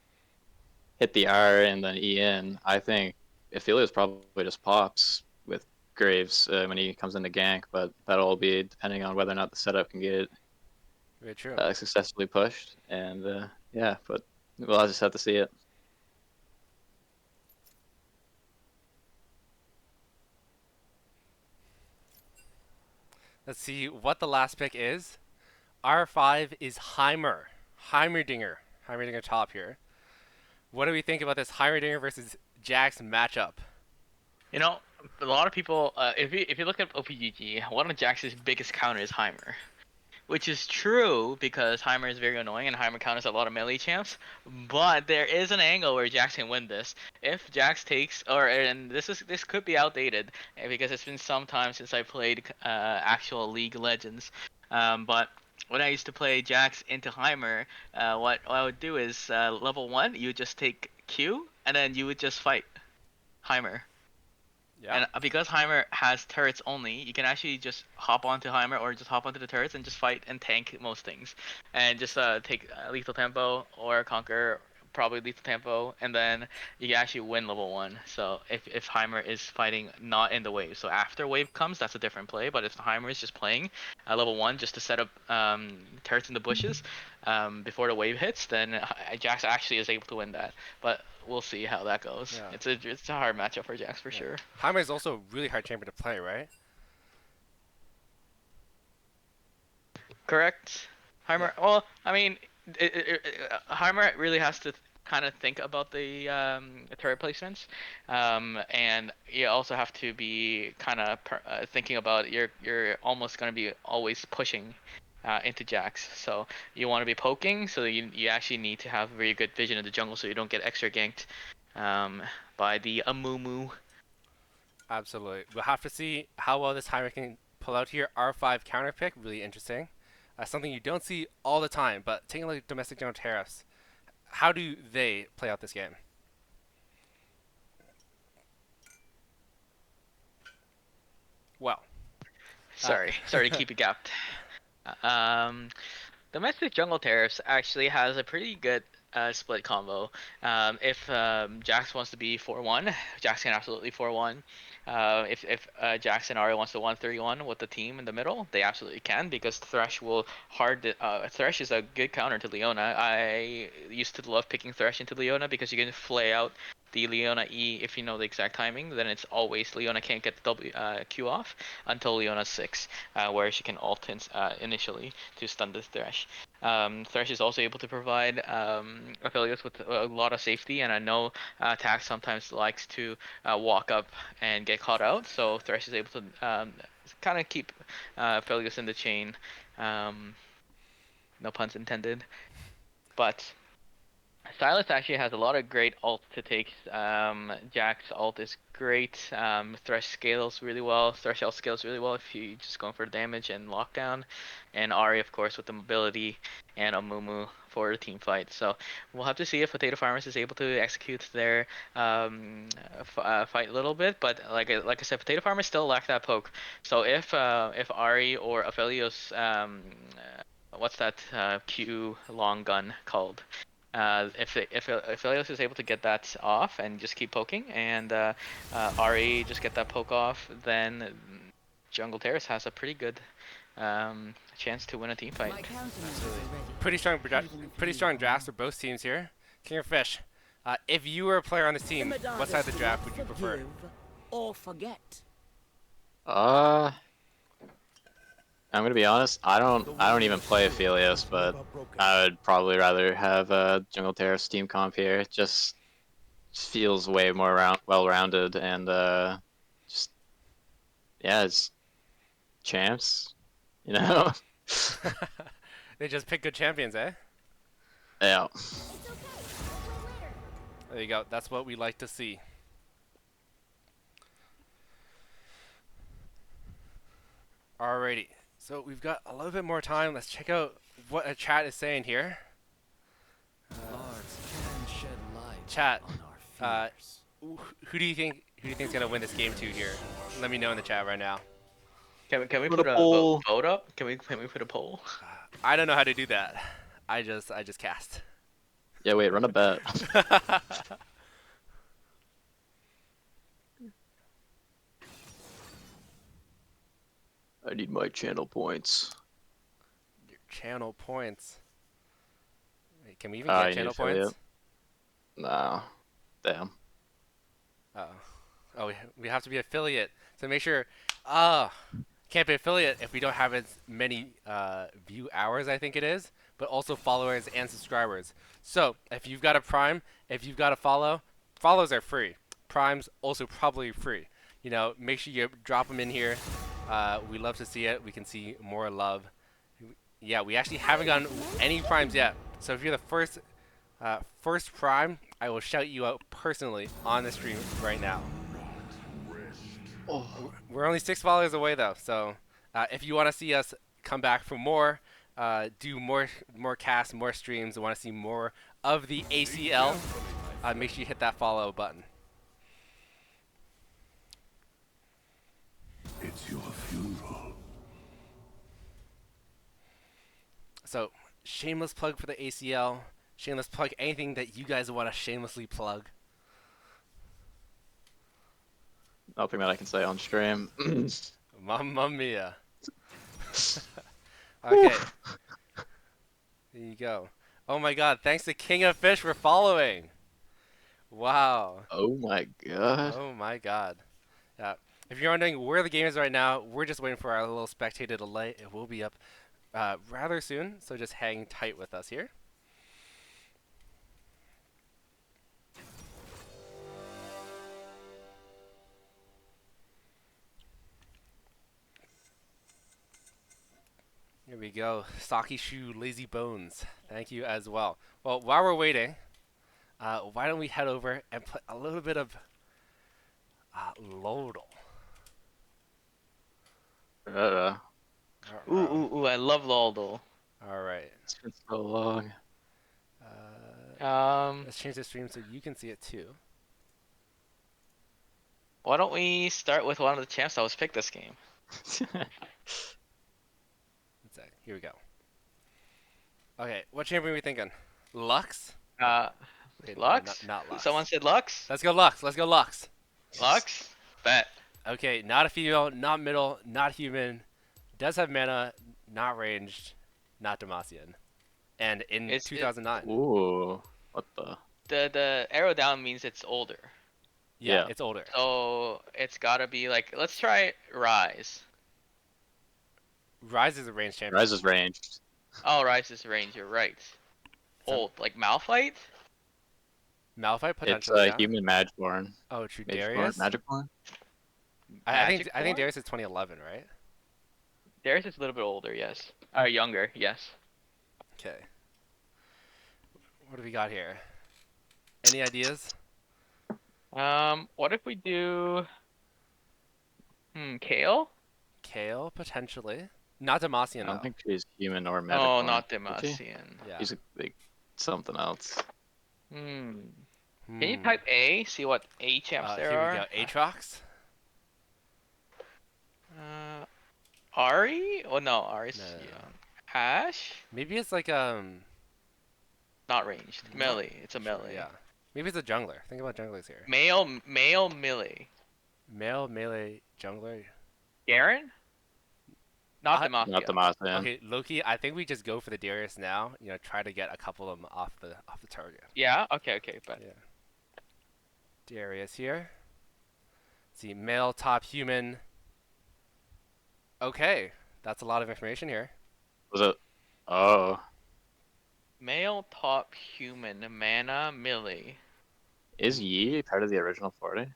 hit the R and then E in, I think Aphelios probably just pops with Graves when he comes in the gank, but that'll all be depending on whether or not the setup can get Very true. successfully pushed. And yeah, but we'll just have to see it. Let's see what the last pick is. R5 is Heimer. Heimerdinger. Heimerdinger top here. What do we think about this Heimerdinger versus Jax matchup? You know, a lot of people, if you look at OPGG, one of Jax's biggest counters is Heimer. Which is true because Heimer is very annoying and Heimer counters a lot of melee champs. But there is an angle where Jax can win this. If Jax takes, and this could be outdated because it's been some time since I played actual League Legends. But when I used to play Jax into Heimer, what I would do is level 1, you would just take Q and then you would just fight Heimer. Yeah. And because Heimer has turrets only, you can actually just hop onto Heimer or just hop onto the turrets and just fight and tank most things. And just take lethal tempo or conquer probably lethal tempo, and then you can actually win level 1. So if Heimer is fighting not in the wave. So after wave comes, that's a different play. But if Heimer is just playing level 1 just to set up turrets in the bushes before the wave hits, then Jax actually is able to win that. But we'll see how that goes. Yeah. It's a hard matchup for Jax for Yeah. sure. Heimer is also a really hard champion to play, right? Correct. Heimer. Well, I mean, Heimer really has to kind of think about the turret placements, and you also have to be kind of thinking about you're almost gonna be always pushing into Jax. So you want to be poking, so you actually need to have very good vision in the jungle, so you don't get extra ganked by the Amumu. Absolutely. We'll have to see how well this Heimer can pull out here. R5 counter pick, really interesting. Something you don't see all the time, but taking a look at domestic general tariffs, how do they play out this game? Well, Sorry to keep you gapped. Um, Domestic Jungle Tariffs actually has a pretty good split combo. If Jax wants to be 4-1, Jax can absolutely 4-1. If Jax and Ari wants to 1-3-1 with the team in the middle, they absolutely can because Thresh will Thresh is a good counter to Leona. I used to love picking Thresh into Leona because you can flay out the Leona E, if you know the exact timing, then it's always Leona can't get the Q off until Leona 6, where she can ult initially to stun the Thresh. Thresh is also able to provide Aphelios with a lot of safety, and I know Tax sometimes likes to walk up and get caught out, so Thresh is able to kind of keep Aphelios in the chain. No puns intended. But Silas actually has a lot of great ult to take. Jack's ult is great. Thresh scales really well. Thresh ult scales really well if you just going for damage and lockdown. And Ari, of course, with the mobility, and Amumu for the team fight. So we'll have to see if Potato Farmers is able to execute their fight a little bit. But like I said, Potato Farmers still lack that poke. So if Ari or Aphelios, what's that Q long gun called? If Elios is able to get that off and just keep poking, and Ari just get that poke off, then Jungle Terrace has a pretty good chance to win a team fight. Pretty strong drafts for both teams here. King of Fish, if you were a player on this team, what side of the draft would you prefer? Or forget. I'm gonna be honest. I don't even play Aphelios, but I would probably rather have Jungle Terrace team comp here. It just feels way more well-rounded, and just yeah, it's champs, you know. They just pick good champions, eh? Yeah. There you go. That's what we like to see. Alrighty. So we've got a little bit more time. Let's check out what a chat is saying here. Chat. Who do you think is gonna win this game 2 here? Let me know in the chat right now. Can we Put put a a poll. vote up? Can we put a poll? I don't know how to do that. I just cast. Yeah. Wait. Run a bet. I need my channel points. Your channel points. Wait, can we even You get need channel affiliate? points? No. Damn. Oh, we have to be affiliate. So make sure. Can't be affiliate if we don't have as many view hours, I think it is, but also followers and subscribers. So if you've got a Prime, if you've got a follow, follows are free. Primes also probably free. You know, make sure you drop them in here. We love to see it. We can see more love. Yeah, we actually haven't gotten any Primes yet. So if you're the first Prime, I will shout you out personally on the stream right now. Oh. We're only 6 followers away though, so if you want to see us come back for more, do more casts, more streams, and want to see more of the ACL, make sure you hit that follow button. It's your funeral. So, shameless plug for the ACL, shameless plug anything that you guys want to shamelessly plug. Nothing that I can say on stream. Mamma mia. Okay. There you go. Oh my god, thanks to King of Fish for following. Wow. Oh my god. Oh my god. Yeah. If you're wondering where the game is right now, we're just waiting for our little spectator to light. It will be up rather soon, so just hang tight with us here. Here we go. Saki Shu, Lazy Bones. Thank you as well. Well, while we're waiting, why don't we head over and play a little bit of Lodal. Ooh, I love Loldo. Alright. It's been so long. Let's change the stream so you can see it too. Why don't we start with one of the champs that was picked this game? Here we go. Okay, what champion are we thinking? Lux? Wait, Lux? Not Lux. Someone said Lux? Let's go Lux. Let's go Lux. Lux? Bet. Okay, not a female, not middle, not human. Does have mana, not ranged, not Demacian. And in 2009. Ooh. What the? the arrow down means it's older. Yeah, Yeah. it's older. So it's gotta be like, let's try Rise. Rise is a range champion. Rise is ranged. Oh, Rise is range. You're right. Some- Old, like Malphite. Malphite It's potentially. a Yeah. human Magborn. Oh, true. Magborn? Darius. Magicborn? Magic Darius is 2011, right? Darius is a little bit older, yes. Or younger, yes. Okay. What do we got here? Any ideas? What if we do Kale? Kale potentially. Not Demacian I don't though. think she's human or Magicborn. Oh, not is she? Demacian. Yeah. She's like something else. Hmm. Can you type A? See what A champs there here are? we go. Aatrox. Ari? Oh no, Ari's No. young. Ash? Maybe it's like Not ranged. Melee. It's a sure, melee. yeah. Maybe it's a jungler. Think about junglers here. Male melee. Male melee jungler. Garen? Not I- Demacia. Not the Mothman. Okay, Loki. I think we just go for the Darius now. You know, try to get a couple of them off the target. Yeah. Okay. But Yeah. Darius here. Let's see, male top human. Okay, that's a lot of information here. Was it? Oh. male top human mana melee. Is Yi part of the original 40?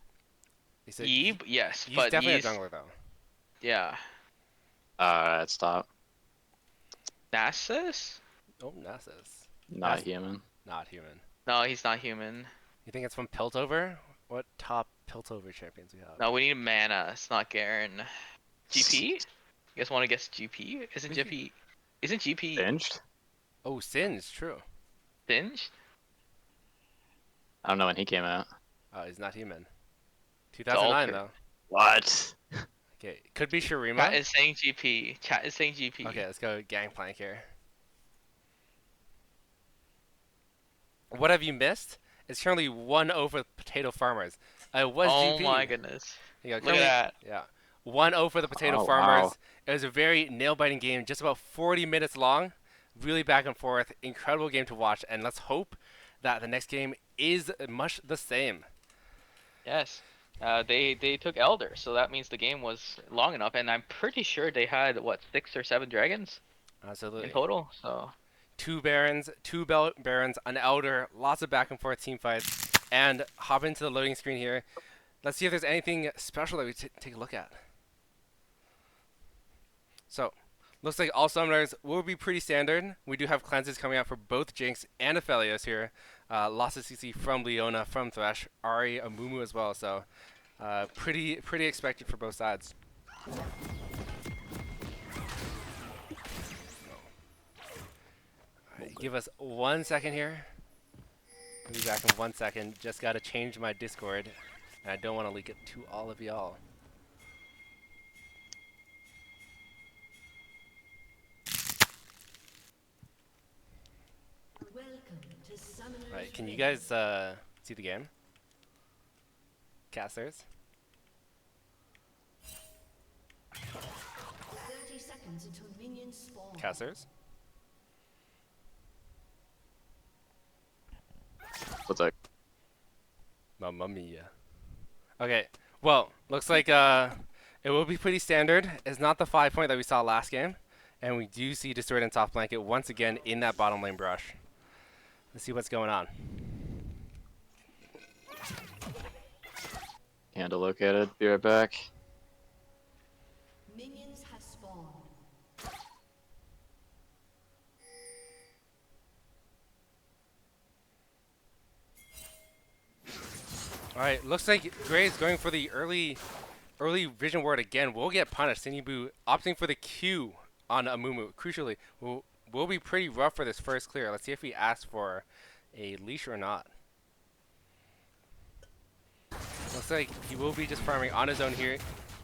He said Yeeb, yes, he's but definitely he's a jungler though. yeah. Stop. Nasus? Oh, Nasus. Not That's- human. Not human. No, he's not human. You think it's from Piltover? What top Piltover champions we have? No, we need mana. It's not Garen. GP? You guys want to guess GP? Isn't We GP? Isn't GP Singed? Oh, Sin's true. singed? I don't know when he came out. He's not human. 2009 altered. though. What? Okay, could be Chat Shurima. is saying GP. Chat is saying GP. Okay, let's go Gangplank here. What have you missed? It's currently 1-0 for Potato Farmers. It was Oh GP. my goodness. Yeah, Look at that. Yeah. 1-0 for the Potato Oh, Farmers. wow. It was a very nail-biting game, just about 40 minutes long. Really back and forth. Incredible game to watch, and let's hope that the next game is much the same. Yes. They took Elder, so that means the game was long enough, and I'm pretty sure they had what 6 or 7 dragons Absolutely. in total. So 2 Barons, 2 Barons, an Elder, lots of back and forth team fights, and hop into the loading screen here. Let's see if there's anything special that we take a look at. So, looks like all summoners will be pretty standard. We do have cleanses coming out for both Jinx and Aphelios here. Lots of CC from Leona, from Thresh, Ahri, Amumu as well. So, pretty expected for both sides. Alright, give us 1 second here. I'll be back in 1 second. Just got to change my Discord, and I don't want to leak it to all of y'all. Right, can you guys see the game? Casters? 30 seconds until minions spawn. Casters? What's that? Mamma mia. Okay, well, looks like it will be pretty standard. It's not the 5-point that we saw last game, and we do see Distorted and Soft Blanket once again in that bottom lane brush. Let's see what's going on. Candle located. Be right back. Minions have spawned. Alright, looks like Gray's going for the early vision ward again. We'll get punished. Sinibu opting for the Q on Amumu. Crucially, will be pretty rough for this first clear. Let's see if he asks for a leash or not. Looks like he will be just farming on his own here.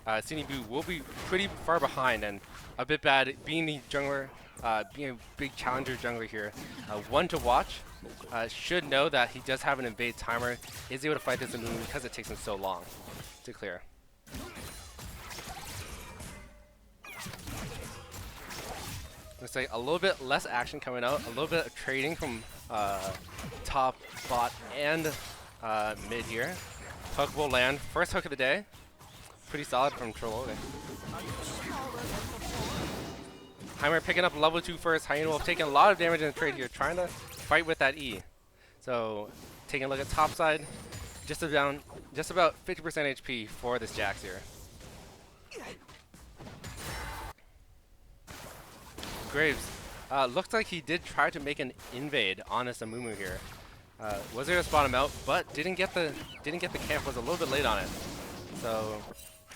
Sinibu will be pretty far behind and a bit bad being the jungler, being a big challenger jungler here. One to watch. Should know that he does have an invade timer. Is able to fight this Amumu because it takes him so long to clear. Looks like a little bit less action coming out, a little bit of trading from top bot and mid here. Hook will land. First hook of the day. Pretty solid from Trollo. Heimer picking up level 2 first. Hyena Wolf taking a lot of damage in the trade here, trying to fight with that E. So, taking a look at top side, just about 50% HP for this Jax here. Graves, looks like he did try to make an invade on this Amumu here. Was able to spot him out, but didn't get the camp. Was a little bit late on it. So,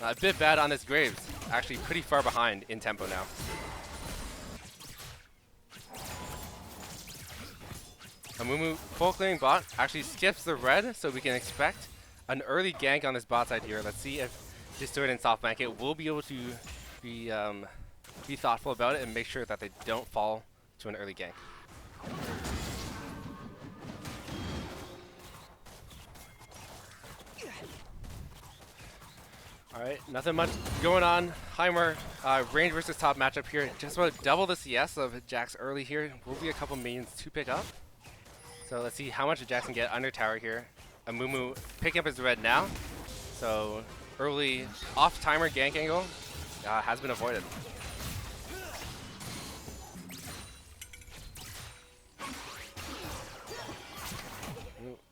a bit bad on this Graves. Actually, pretty far behind in tempo now. Amumu full clearing bot actually skips the red, so we can expect an early gank on this bot side here. Let's see if Distorted and Soft Blanket will be able to be thoughtful about it and make sure that they don't fall to an early gank. Alright, nothing much going on. Heimer, range versus top matchup here. Just about double the CS of Jax early here. Will be a couple minions to pick up. So let's see how much Jax can get under tower here. Amumu picking up his red now. So early off timer gank angle has been avoided.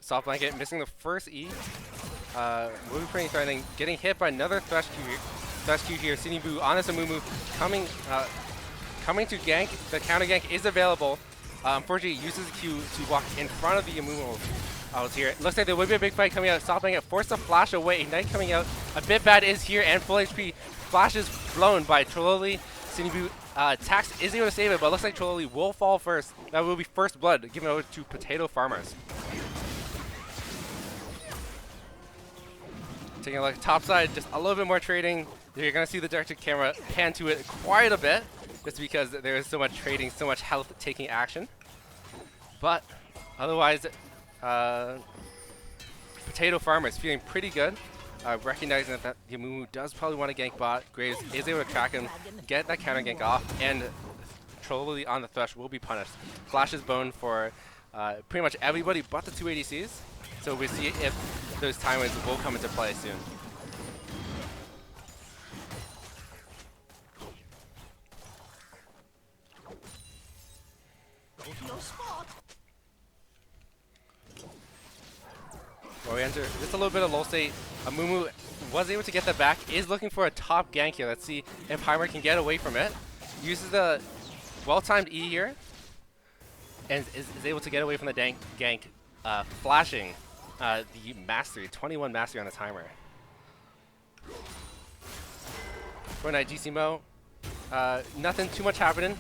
Soft Blanket missing the first E. Will be pretty threatening. Getting hit by another Thresh Q here. Sinibu on this Amumu coming to gank. The counter gank is available. Unfortunately, uses Q to walk in front of the Amumu out here. Looks like there will be a big fight coming out. Soft Blanket forced to flash away. Ignite coming out. A bit bad is here and full HP. Flash is blown by Trololi. Sinibu Tax is able to save it, but looks like Trololi will fall first. That will be first blood given over to Potato Farmers. Taking a look at top side, just a little bit more trading. You're going to see the directed camera pan to it quite a bit, just because there is so much trading, so much health taking action. But otherwise, Potato Farmer is feeling pretty good, recognizing that the Amumu does probably want to gank bot. Graves is able to track him, get that counter gank off, and Trololi on the Thresh will be punished. Flash is bone for pretty much everybody but the two ADCs. So we'll see if those timers will come into play soon. Orienter, just a little bit of low state. Amumu was able to get that back, is looking for a top gank here. Let's see if Heimer can get away from it. Uses the well-timed E here, and is able to get away from the gank, flashing the mastery, 21 mastery on the timer. Fortnite GCMO, nothing too much happening.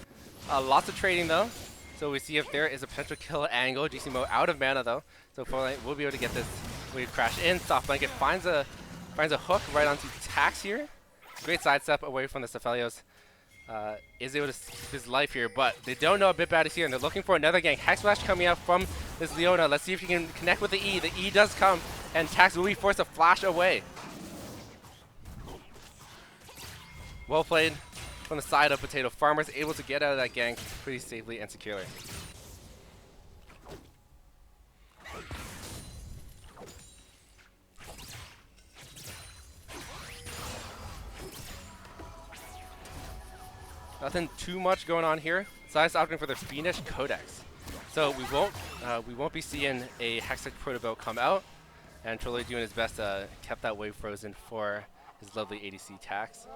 Lots of trading though. So we see if there is a potential kill angle. GCMO out of mana though. So Fortnite will be able to get this. We crash in. Soft Blanket finds a hook right onto Tax here. Great sidestep away from the Cephalios. Is able to keep his life here, but they don't know a bit bad is here, and they're looking for another gank. Hex Flash coming out from this Leona. Let's see if he can connect with the E. The E does come, and Tax will be forced to flash away. Well played from the side of Potato Farmers, able to get out of that gank pretty safely and securely. Nothing too much going on here. Size opting for the Fiendish Codex. So we won't be seeing a Hextech Protobelt come out, and Trolli doing his best kept that wave frozen for his lovely ADC Tax.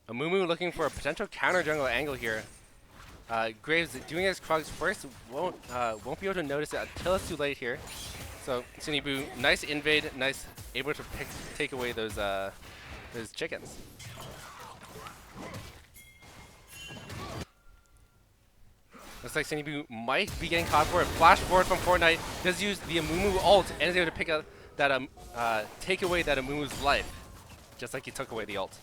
Amumu looking for a potential counter jungle angle here. Graves doing his Krugs first, won't be able to notice it until it's too late here. So Sunibu, nice invade, nice, able to take away those chickens. Looks like Sinibu might be getting caught for it. Flash forward from Fortnite, does use the Amumu ult, and is able to pick up that take away that Amumu's life, just like he took away the ult.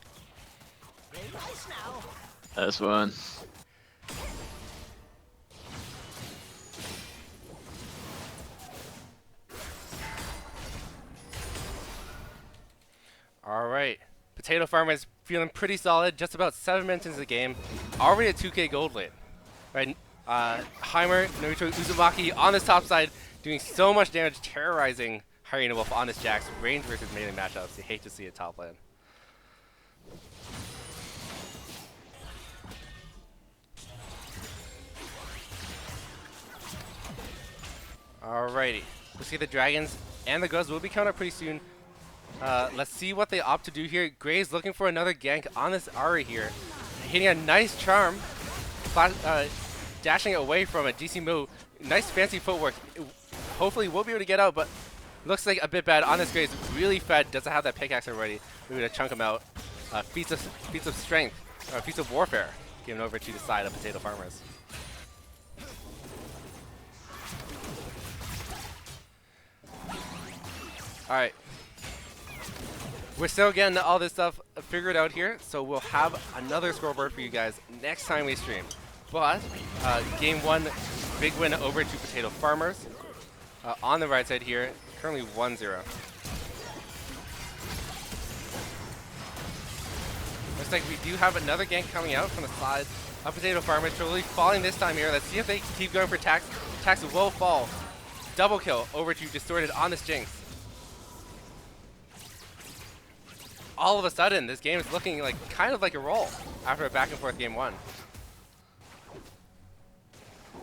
That's one. All right, Potato Farmer is feeling pretty solid. Just about 7 minutes into the game, already at 2K gold lead. Right, Heimer, Naruto, Uzumaki on this top side, doing so much damage, terrorizing Hyena Wolf on this Jax. Range versus melee matchups. You hate to see it top lane. Alrighty. We'll see the dragons and the gloves will be coming up pretty soon. Let's see what they opt to do here. Gray's looking for another gank on this Ari here. Hitting a nice charm. Dashing away from a DC move. Nice fancy footwork. Hopefully we'll be able to get out, but looks like a bit bad on this Gray's. Really fed. Doesn't have that pickaxe already. We're going to chunk him out. Feats of strength. Feats of warfare. Given over to the side of Potato Farmers. Alright. We're still getting all this stuff figured out here, so we'll have another scoreboard for you guys next time we stream. But, game 1, big win over to Potato Farmers. On the right side here, currently 1-0. Looks like we do have another gank coming out from the side of Potato Farmers. Totally falling this time here. Let's see if they keep going for Tax. Tax will fall. Double kill over to Distorted on this Jinx. All of a sudden, this game is looking like kind of like a roll after a back and forth game 1.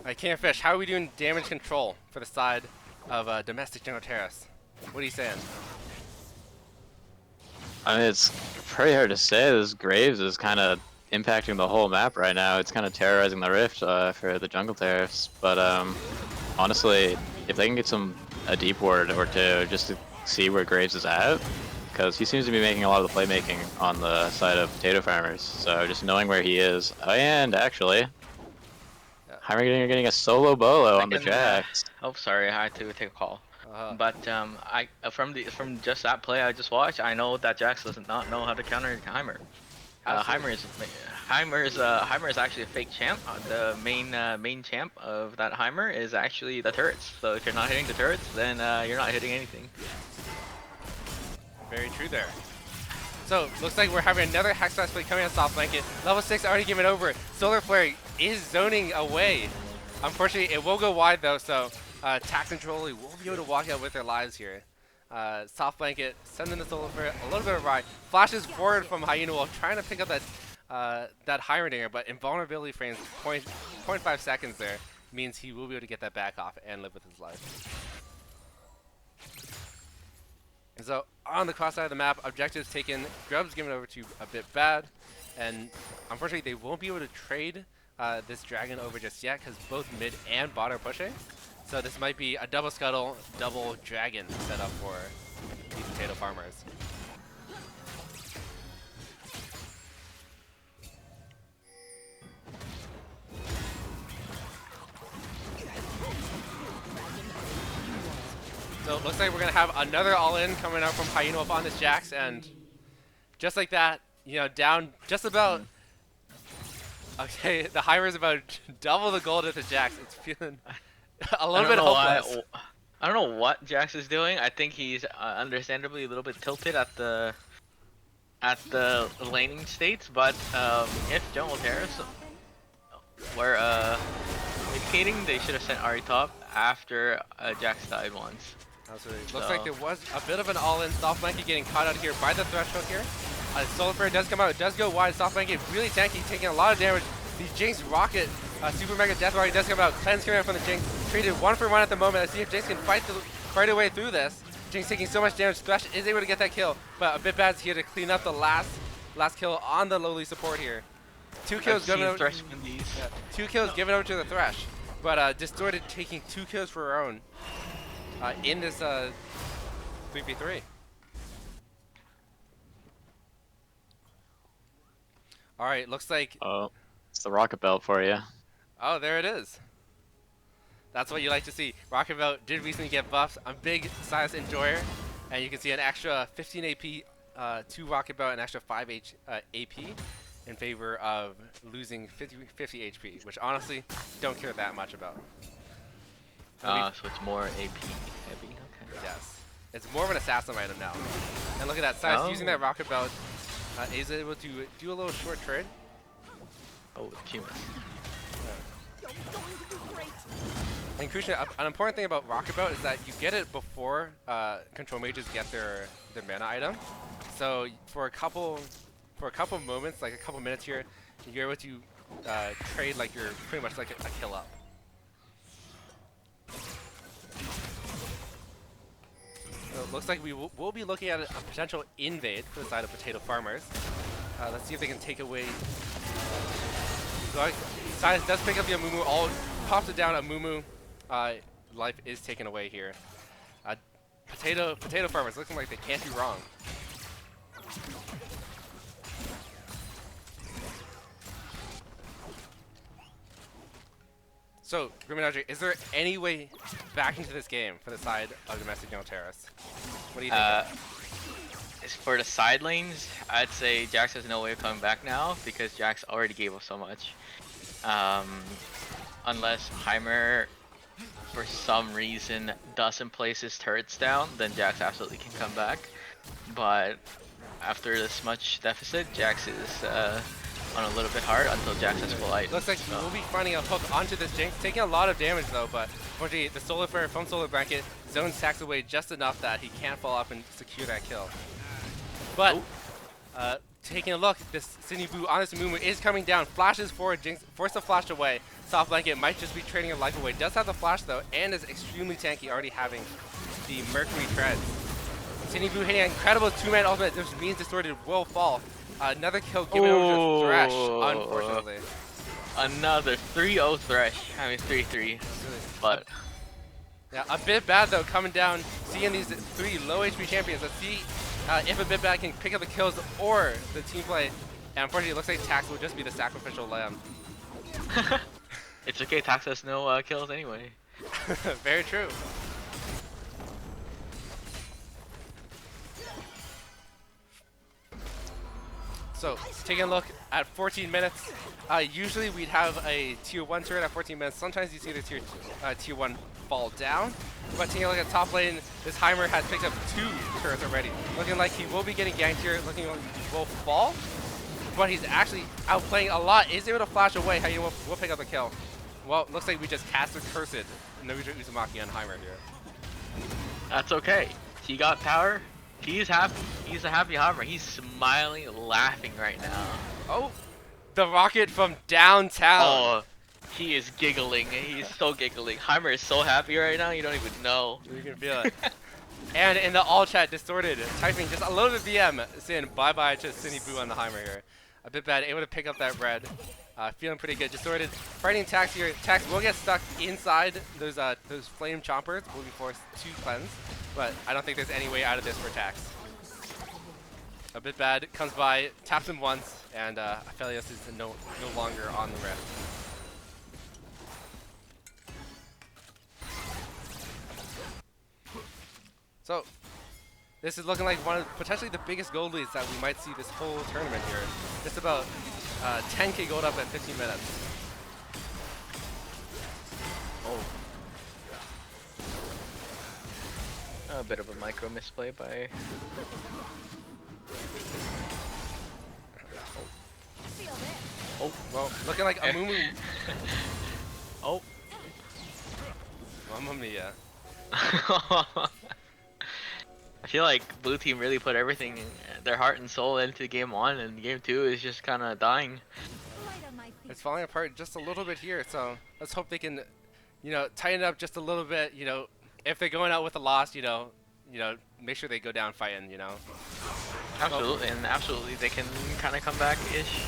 I can't fish. How are we doing damage control for the side of domestic General Tariffs? What are you saying? I mean, it's pretty hard to say. This Graves is kind of impacting the whole map right now. It's kind of terrorizing the Rift for the jungle Tariffs. But honestly, if they can get a deep ward or two just to see where Graves is at, because he seems to be making a lot of the playmaking on the side of Potato Farmers. So just knowing where he is. And actually, Heimer getting a solo bolo on the Jax. Oh, sorry, I had to take a call. But from just that play I just watched, I know that Jax does not know how to counter Heimer. Heimer is actually a fake champ. The main champ of that Heimer is actually the turrets. So if you're not hitting the turrets, then you're not hitting anything. Very true there. So, looks like we're having another hack slash play coming on soft flanket. Level 6 already given over. Solar Flare is zoning away. Unfortunately, it will go wide though, so Tax and Trolley will be able to walk out with their lives here. Soft blanket, sending the Solar Flare a little bit of ride. Flashes forward from Hyena while trying to pick up that Heimerdinger, but invulnerability frames 0.5 seconds there means he will be able to get that back off and live with his life. And so on the cross side of the map, objectives taken, Grub's given over to a bit bad, and unfortunately they won't be able to trade this dragon over just yet because both mid and bot are pushing. So this might be a double scuttle, double dragon set up for these Potato Farmers. So it looks like we're going to have another all-in coming out from Hyena Wolf on this Jax, and just like that, you know, down just about... Okay, the Heimer is about double the gold at the Jax. It's feeling a little bit hopeless. I don't know what Jax is doing. I think he's understandably a little bit tilted at the laning states, but if Jungle Terrace were indicating, they should have sent Ari top after Jax died once. Absolutely. Looks like there was a bit of an all-in. Soft Blanket getting caught out here by the threshold here. Solar Flare does come out. It does go wide. Soft Blanket really tanky, taking a lot of damage. The Jinx Rocket, Super Mega Death Rocket does come out. Cleanse coming out from the Jinx. Treated 1-for-1 at the moment. Let's see if Jinx can fight her way through this. Jinx taking so much damage. Thresh is able to get that kill, but a bit bad here to clean up the last kill on the lowly support here. Two kills given over. Two kills given over to the Thresh, but Distorted taking 2 kills for her own in this 3v3. All right, looks like. Oh, it's the rocket belt for you. Oh, there it is. That's what you like to see. Rocket Belt did recently get buffs. I'm a big Silas enjoyer, and you can see an extra 15 AP to Rocket Belt, an extra 5 AP in favor of losing 50 HP, which honestly don't care that much about. So it's more AP heavy. Okay. Yes, it's more of an assassin item now. And look at that, Silas using that Rocket Belt is able to do a little short trade. Oh, Cumus. And crucially, an important thing about Rockabouts is that you get it before control mages get their mana item. So for a couple moments, like a couple minutes here, you're able to trade like you're pretty much like a kill up. So it looks like we'll be looking at a potential invade for the side of Potato Farmers. Let's see if they can take away. So Silas does pick up the Amumu, all pops it down. Amumu life is taken away here. Potato Farmers looking like they can't do wrong. So, Griminaudry, is there any way back into this game for the side of Domestic No Terrace? What do you think? As for the side lanes, I'd say Jax has no way of coming back now because Jax already gave up so much. Unless Heimer, for some reason, doesn't place his turrets down, then Jax absolutely can come back. But after this much deficit, Jax is on a little bit hard until Jax has full item. Looks like he will be finding a hook onto this Jinx, taking a lot of damage though, but unfortunately the Solar Flare from Solar Blanket zones Tax away just enough that he can't fall up and secure that kill. But taking a look, this Sydney Boo on this Amumu is coming down, flashes forward, Jinx forced to flash away. Soft Blanket might just be trading a life away, does have the flash though, and is extremely tanky, already having the Mercury Treads. Sydney Boo hitting an incredible two-man ultimate, this means Distorted will fall. Another kill given over to Thresh, unfortunately. Another 3-0 Thresh, I mean 3-3, but... Yeah, a bit bad though, coming down, seeing these three low HP champions. Let's see if a bit bad can pick up the kills or the team play. And unfortunately, it looks like Tax will just be the sacrificial lamb. It's okay, Tax has no kills anyway. Very true. So, taking a look at 14 minutes, usually we'd have a tier 1 turret at 14 minutes. Sometimes you see the tier 1 fall down. But taking a look at top lane, this Heimer has picked up 2 turrets already. Looking like he will be getting ganked here, looking like he will fall. But he's actually outplaying a lot, is able to flash away. How you will pick up the kill. Well, looks like we just cast a Cursed Nobuja Uzumaki on Heimer here. That's okay. He got power. He's happy. He's a happy Heimer. He's smiling, laughing right now. Oh, the rocket from downtown. Oh, he is giggling. He's so giggling. Heimer is so happy right now. You don't even know. You can feel it. And in the all chat, Distorted typing just a little bit VM, saying bye bye to Sydney Boo on the Heimer here. A bit bad, able to pick up that red. Feeling pretty good. Distorted fighting Tax here. Tax will get stuck inside those flame chompers. Will be forced to cleanse, but I don't think there's any way out of this for Tax. A bit bad comes by, taps him once, and Aphelios is no longer on the rift. So, this is looking like one of potentially the biggest gold leads that we might see this whole tournament here. Just about 10k gold up at 15 minutes. A bit of a micro misplay by... Oh, well, looking like Amumu. Oh. Mamma mia. I feel like blue team really put everything, their heart and soul into game 1, and game 2 is just kind of dying. It's falling apart just a little bit here, so let's hope they can, tighten it up just a little bit. If they're going out with a loss, make sure they go down fighting. Absolutely, and absolutely they can kind of come back-ish.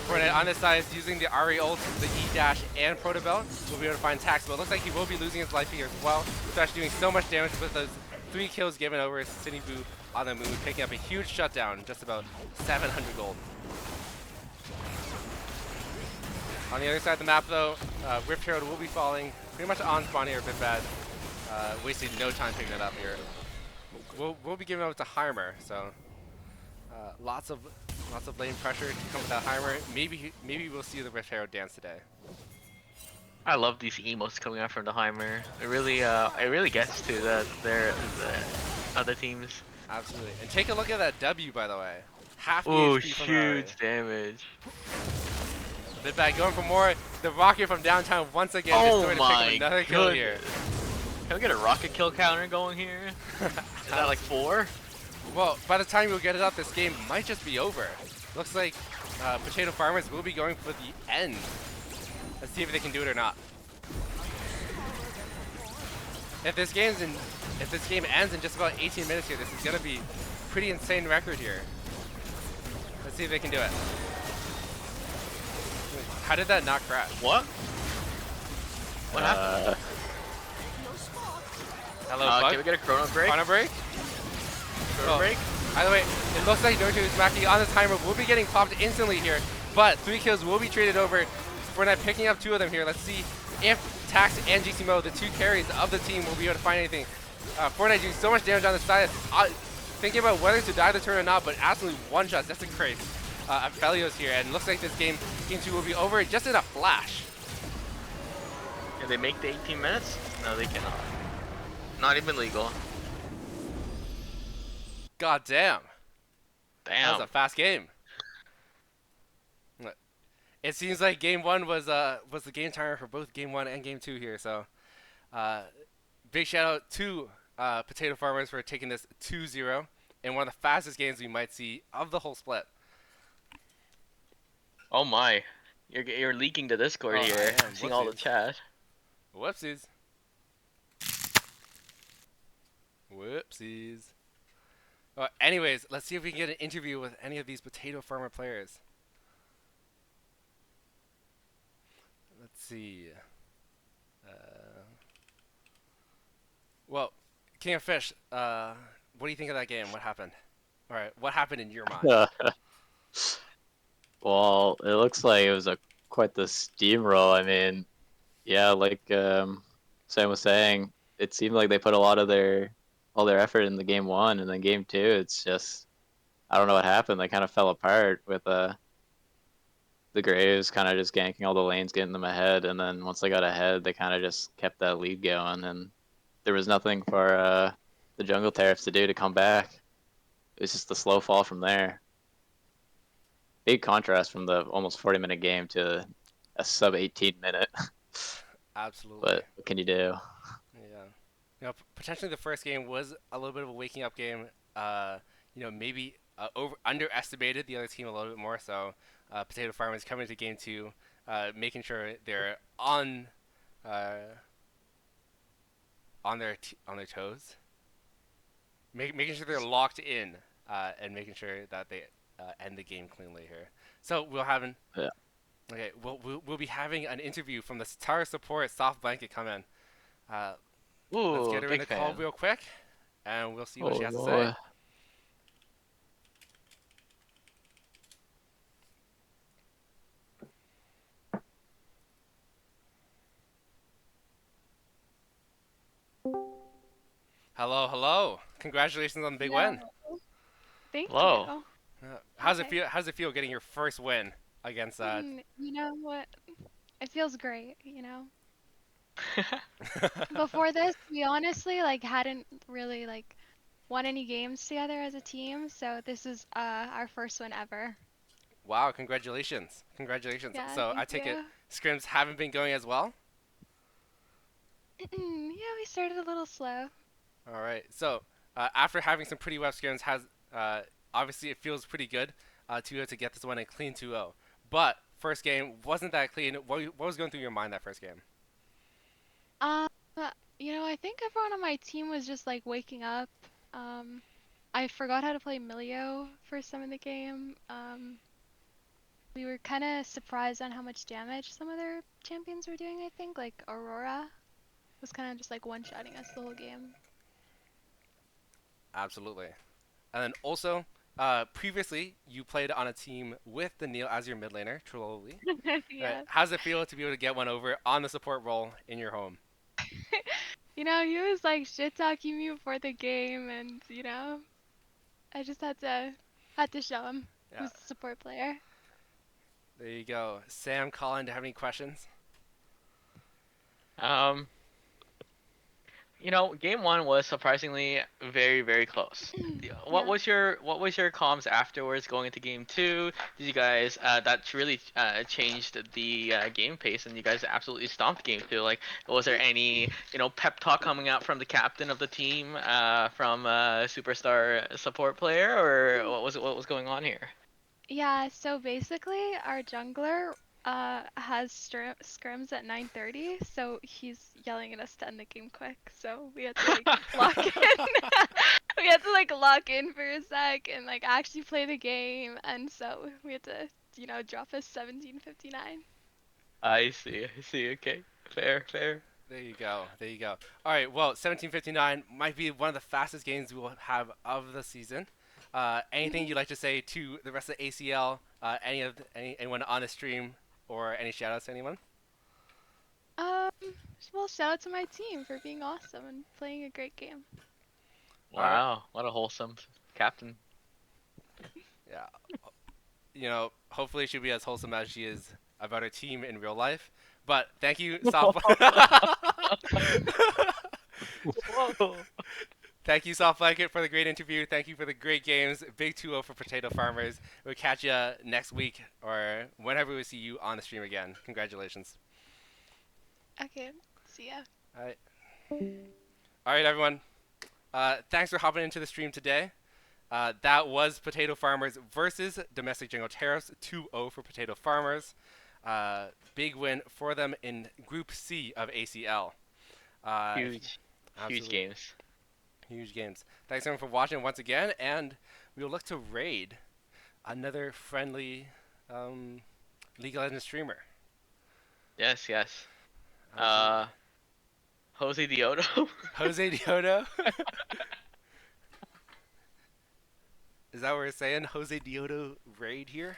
Fortnite on this side is using the Ari ult, the E-dash, and Proto Belt. We'll be able to find Tax, but it looks like he will be losing his life here as well. Thresh doing so much damage with those 3 kills given over Sydney Boo on the moon, picking up a huge shutdown, just about 700 gold. On the other side of the map though, Rift Herald will be falling pretty much on spawn here, a bit bad. Wasting no time picking it up here. We'll be giving up to Heimer, so lots of lane pressure to come with that Heimer. Maybe we'll see the Rift Herald dance today. I love these emotes coming out from the Heimer. It really gets to the other teams. Absolutely. And take a look at that W, by the way. Half the Oh, HP from Ari. huge damage. Mid bag going for more. The rocket from downtown once again is Oh going to pick up my another kill here. goodness. Can we get a rocket kill counter going here? Is that like 4? Well, by the time you'll get it up, this game might just be over. Looks like Potato Farmers will be going for the end. Let's see if they can do it or not. If this game ends in just about 18 minutes here, this is gonna be a pretty insane record here. Let's see if they can do it. How did that not crash? What? What happened? Hello, Bug. Can we get a chrono break? Chrono break? Chrono break? Either way, it looks like Naruto Uzumaki on the timer will be getting popped instantly here, but 3 kills will be traded over. Fortnite picking up 2 of them here. Let's see if Tax and GCMO, the 2 carries of the team, will be able to find anything. Fortnite doing so much damage on the side. Thinking about whether to die the turn or not, but absolutely one-shots. That's a craze. Aphelios here, and looks like this game 2 will be over just in a flash. Can they make the 18 minutes? No, they cannot. Not even legal. God damn. That was Damn. a fast game. It seems like game 1 was the game timer for both game 1 and game 2 here. So, big shout out to Potato Farmers for taking this 2-0 in one of the fastest games we might see of the whole split. Oh my. You're leaking the Discord Oh, here. I am. I'm seeing all the Whoopsies. chat. Whoopsies. Whoopsies. Anyways, let's see if we can get an interview with any of these Potato Farmer players. Let's see. Well, King of Fish, what do you think of that game? What happened? All right, what happened in your mind? Well, it looks like it was quite the steamroll. I mean, yeah, like Sam was saying, it seemed like they put a lot of all their effort in the game 1, and then game 2, it's just I don't know what happened. They kind of fell apart with the Graves kind of just ganking all the lanes, getting them ahead, and then once they got ahead, they kind of just kept that lead going, and there was nothing for the jungle Tariffs to do to come back. It was just a slow fall from there. Big contrast from the almost 40-minute game to a sub 18-minute. Absolutely. But what can you do? Yeah. Potentially the first game was a little bit of a waking up game. Maybe underestimated the other team a little bit more. So, Potato Farmers coming to game 2, making sure they're on their toes, making sure they're locked in, and making sure that they end the game cleanly here. So we'll have Yeah. Okay, we'll be having an interview from the Star Support Soft Blanket come in. Let's Ooh, get her in big the call fan. real quick, and we'll see what she has to boy. say. Hello, hello! Congratulations on the big win. Thank Hello. How's it Okay. feel? How's it feel getting your first win against? you. You know what? It feels great, you know. Before this, we honestly hadn't really won any games together as a team, so this is our first one ever. Wow! Congratulations! Congratulations! Yeah, So I thank take it you. scrims haven't been going as well. Yeah, we started a little slow. All right. So after having some pretty rough scrims, obviously it feels pretty good to get this one a clean 2-0. But first game wasn't that clean. What was going through your mind that first game? Um, I think everyone on my team was just waking up. I forgot how to play Milio for some of the game. We were kind of surprised on how much damage some other champions were doing, I think. Like Aurora was kind of just one-shotting us the whole game. Absolutely. And then also, previously you played on a team with the Neil as your mid laner, Trelawney. Yeah. How's it feel to be able to get one over on the support role in your home? He was shit talking me before the game, and I just had to show him Yeah. who's the support player. There you go. Sam, Colin, do you have any questions? Um, Game one was surprisingly very, very close. What Yeah. was your comms afterwards going into game two? Did you guys that really changed the game pace and you guys absolutely stomped game two? Like, was there any pep talk coming out from the captain of the team, from superstar support player, or what was going on here? Yeah, so basically our jungler has scrims at 9:30, so he's yelling at us to end the game quick. So we had to like lock in. We had to like lock in for a sec and like actually play the game, and so we had to, drop us 17:59. I see. I see. Okay. Fair. Fair. There you go. There you go. All right. Well, 17:59 might be one of the fastest games we will have of the season. Anything Mhm. you'd like to say to the rest of ACL? Anyone on the stream, or any shout outs to anyone? Um, well, shout out to my team for being awesome and playing a great game. All right. Wow. What a wholesome captain. Yeah. Hopefully she'll be as wholesome as she is about her team in real life. But thank you, Soft. Whoa. Thank you, Soft Blanket, for the great interview. Thank you for the great games. Big 2-0 for Potato Farmers. We'll catch you next week or whenever we see you on the stream again. Congratulations. Okay, see ya. All right. All right, everyone. Thanks for hopping into the stream today. That was Potato Farmers versus Domestic Jungle Tariffs, 2-0 for Potato Farmers. Big win for them in Group C of ACL. Huge. Huge Absolutely. games. Huge games. Thanks everyone for watching once again, and we will look to raid another friendly League of Legends streamer. Yes. Yes. Absolutely. Jose Dioto. Jose Dioto. Is that what we're saying? Jose Dioto raid here?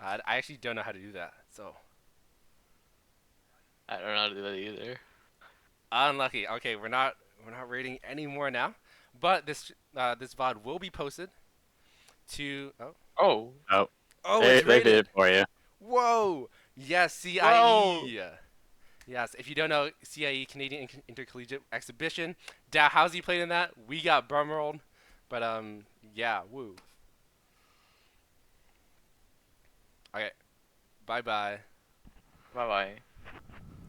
I actually don't know how to do that, so I don't know how to do that either. unlucky. Okay, we're not raiding anymore now, but this VOD will be posted to Oh. Oh, it's they did rated. it for you. Whoa! Yes, Whoa. CIE. Yes, if you don't know, CIE Canadian Intercollegiate Exhibition. How's played in that? We got Brumrolled, but yeah, woo. Okay, bye bye. Bye bye.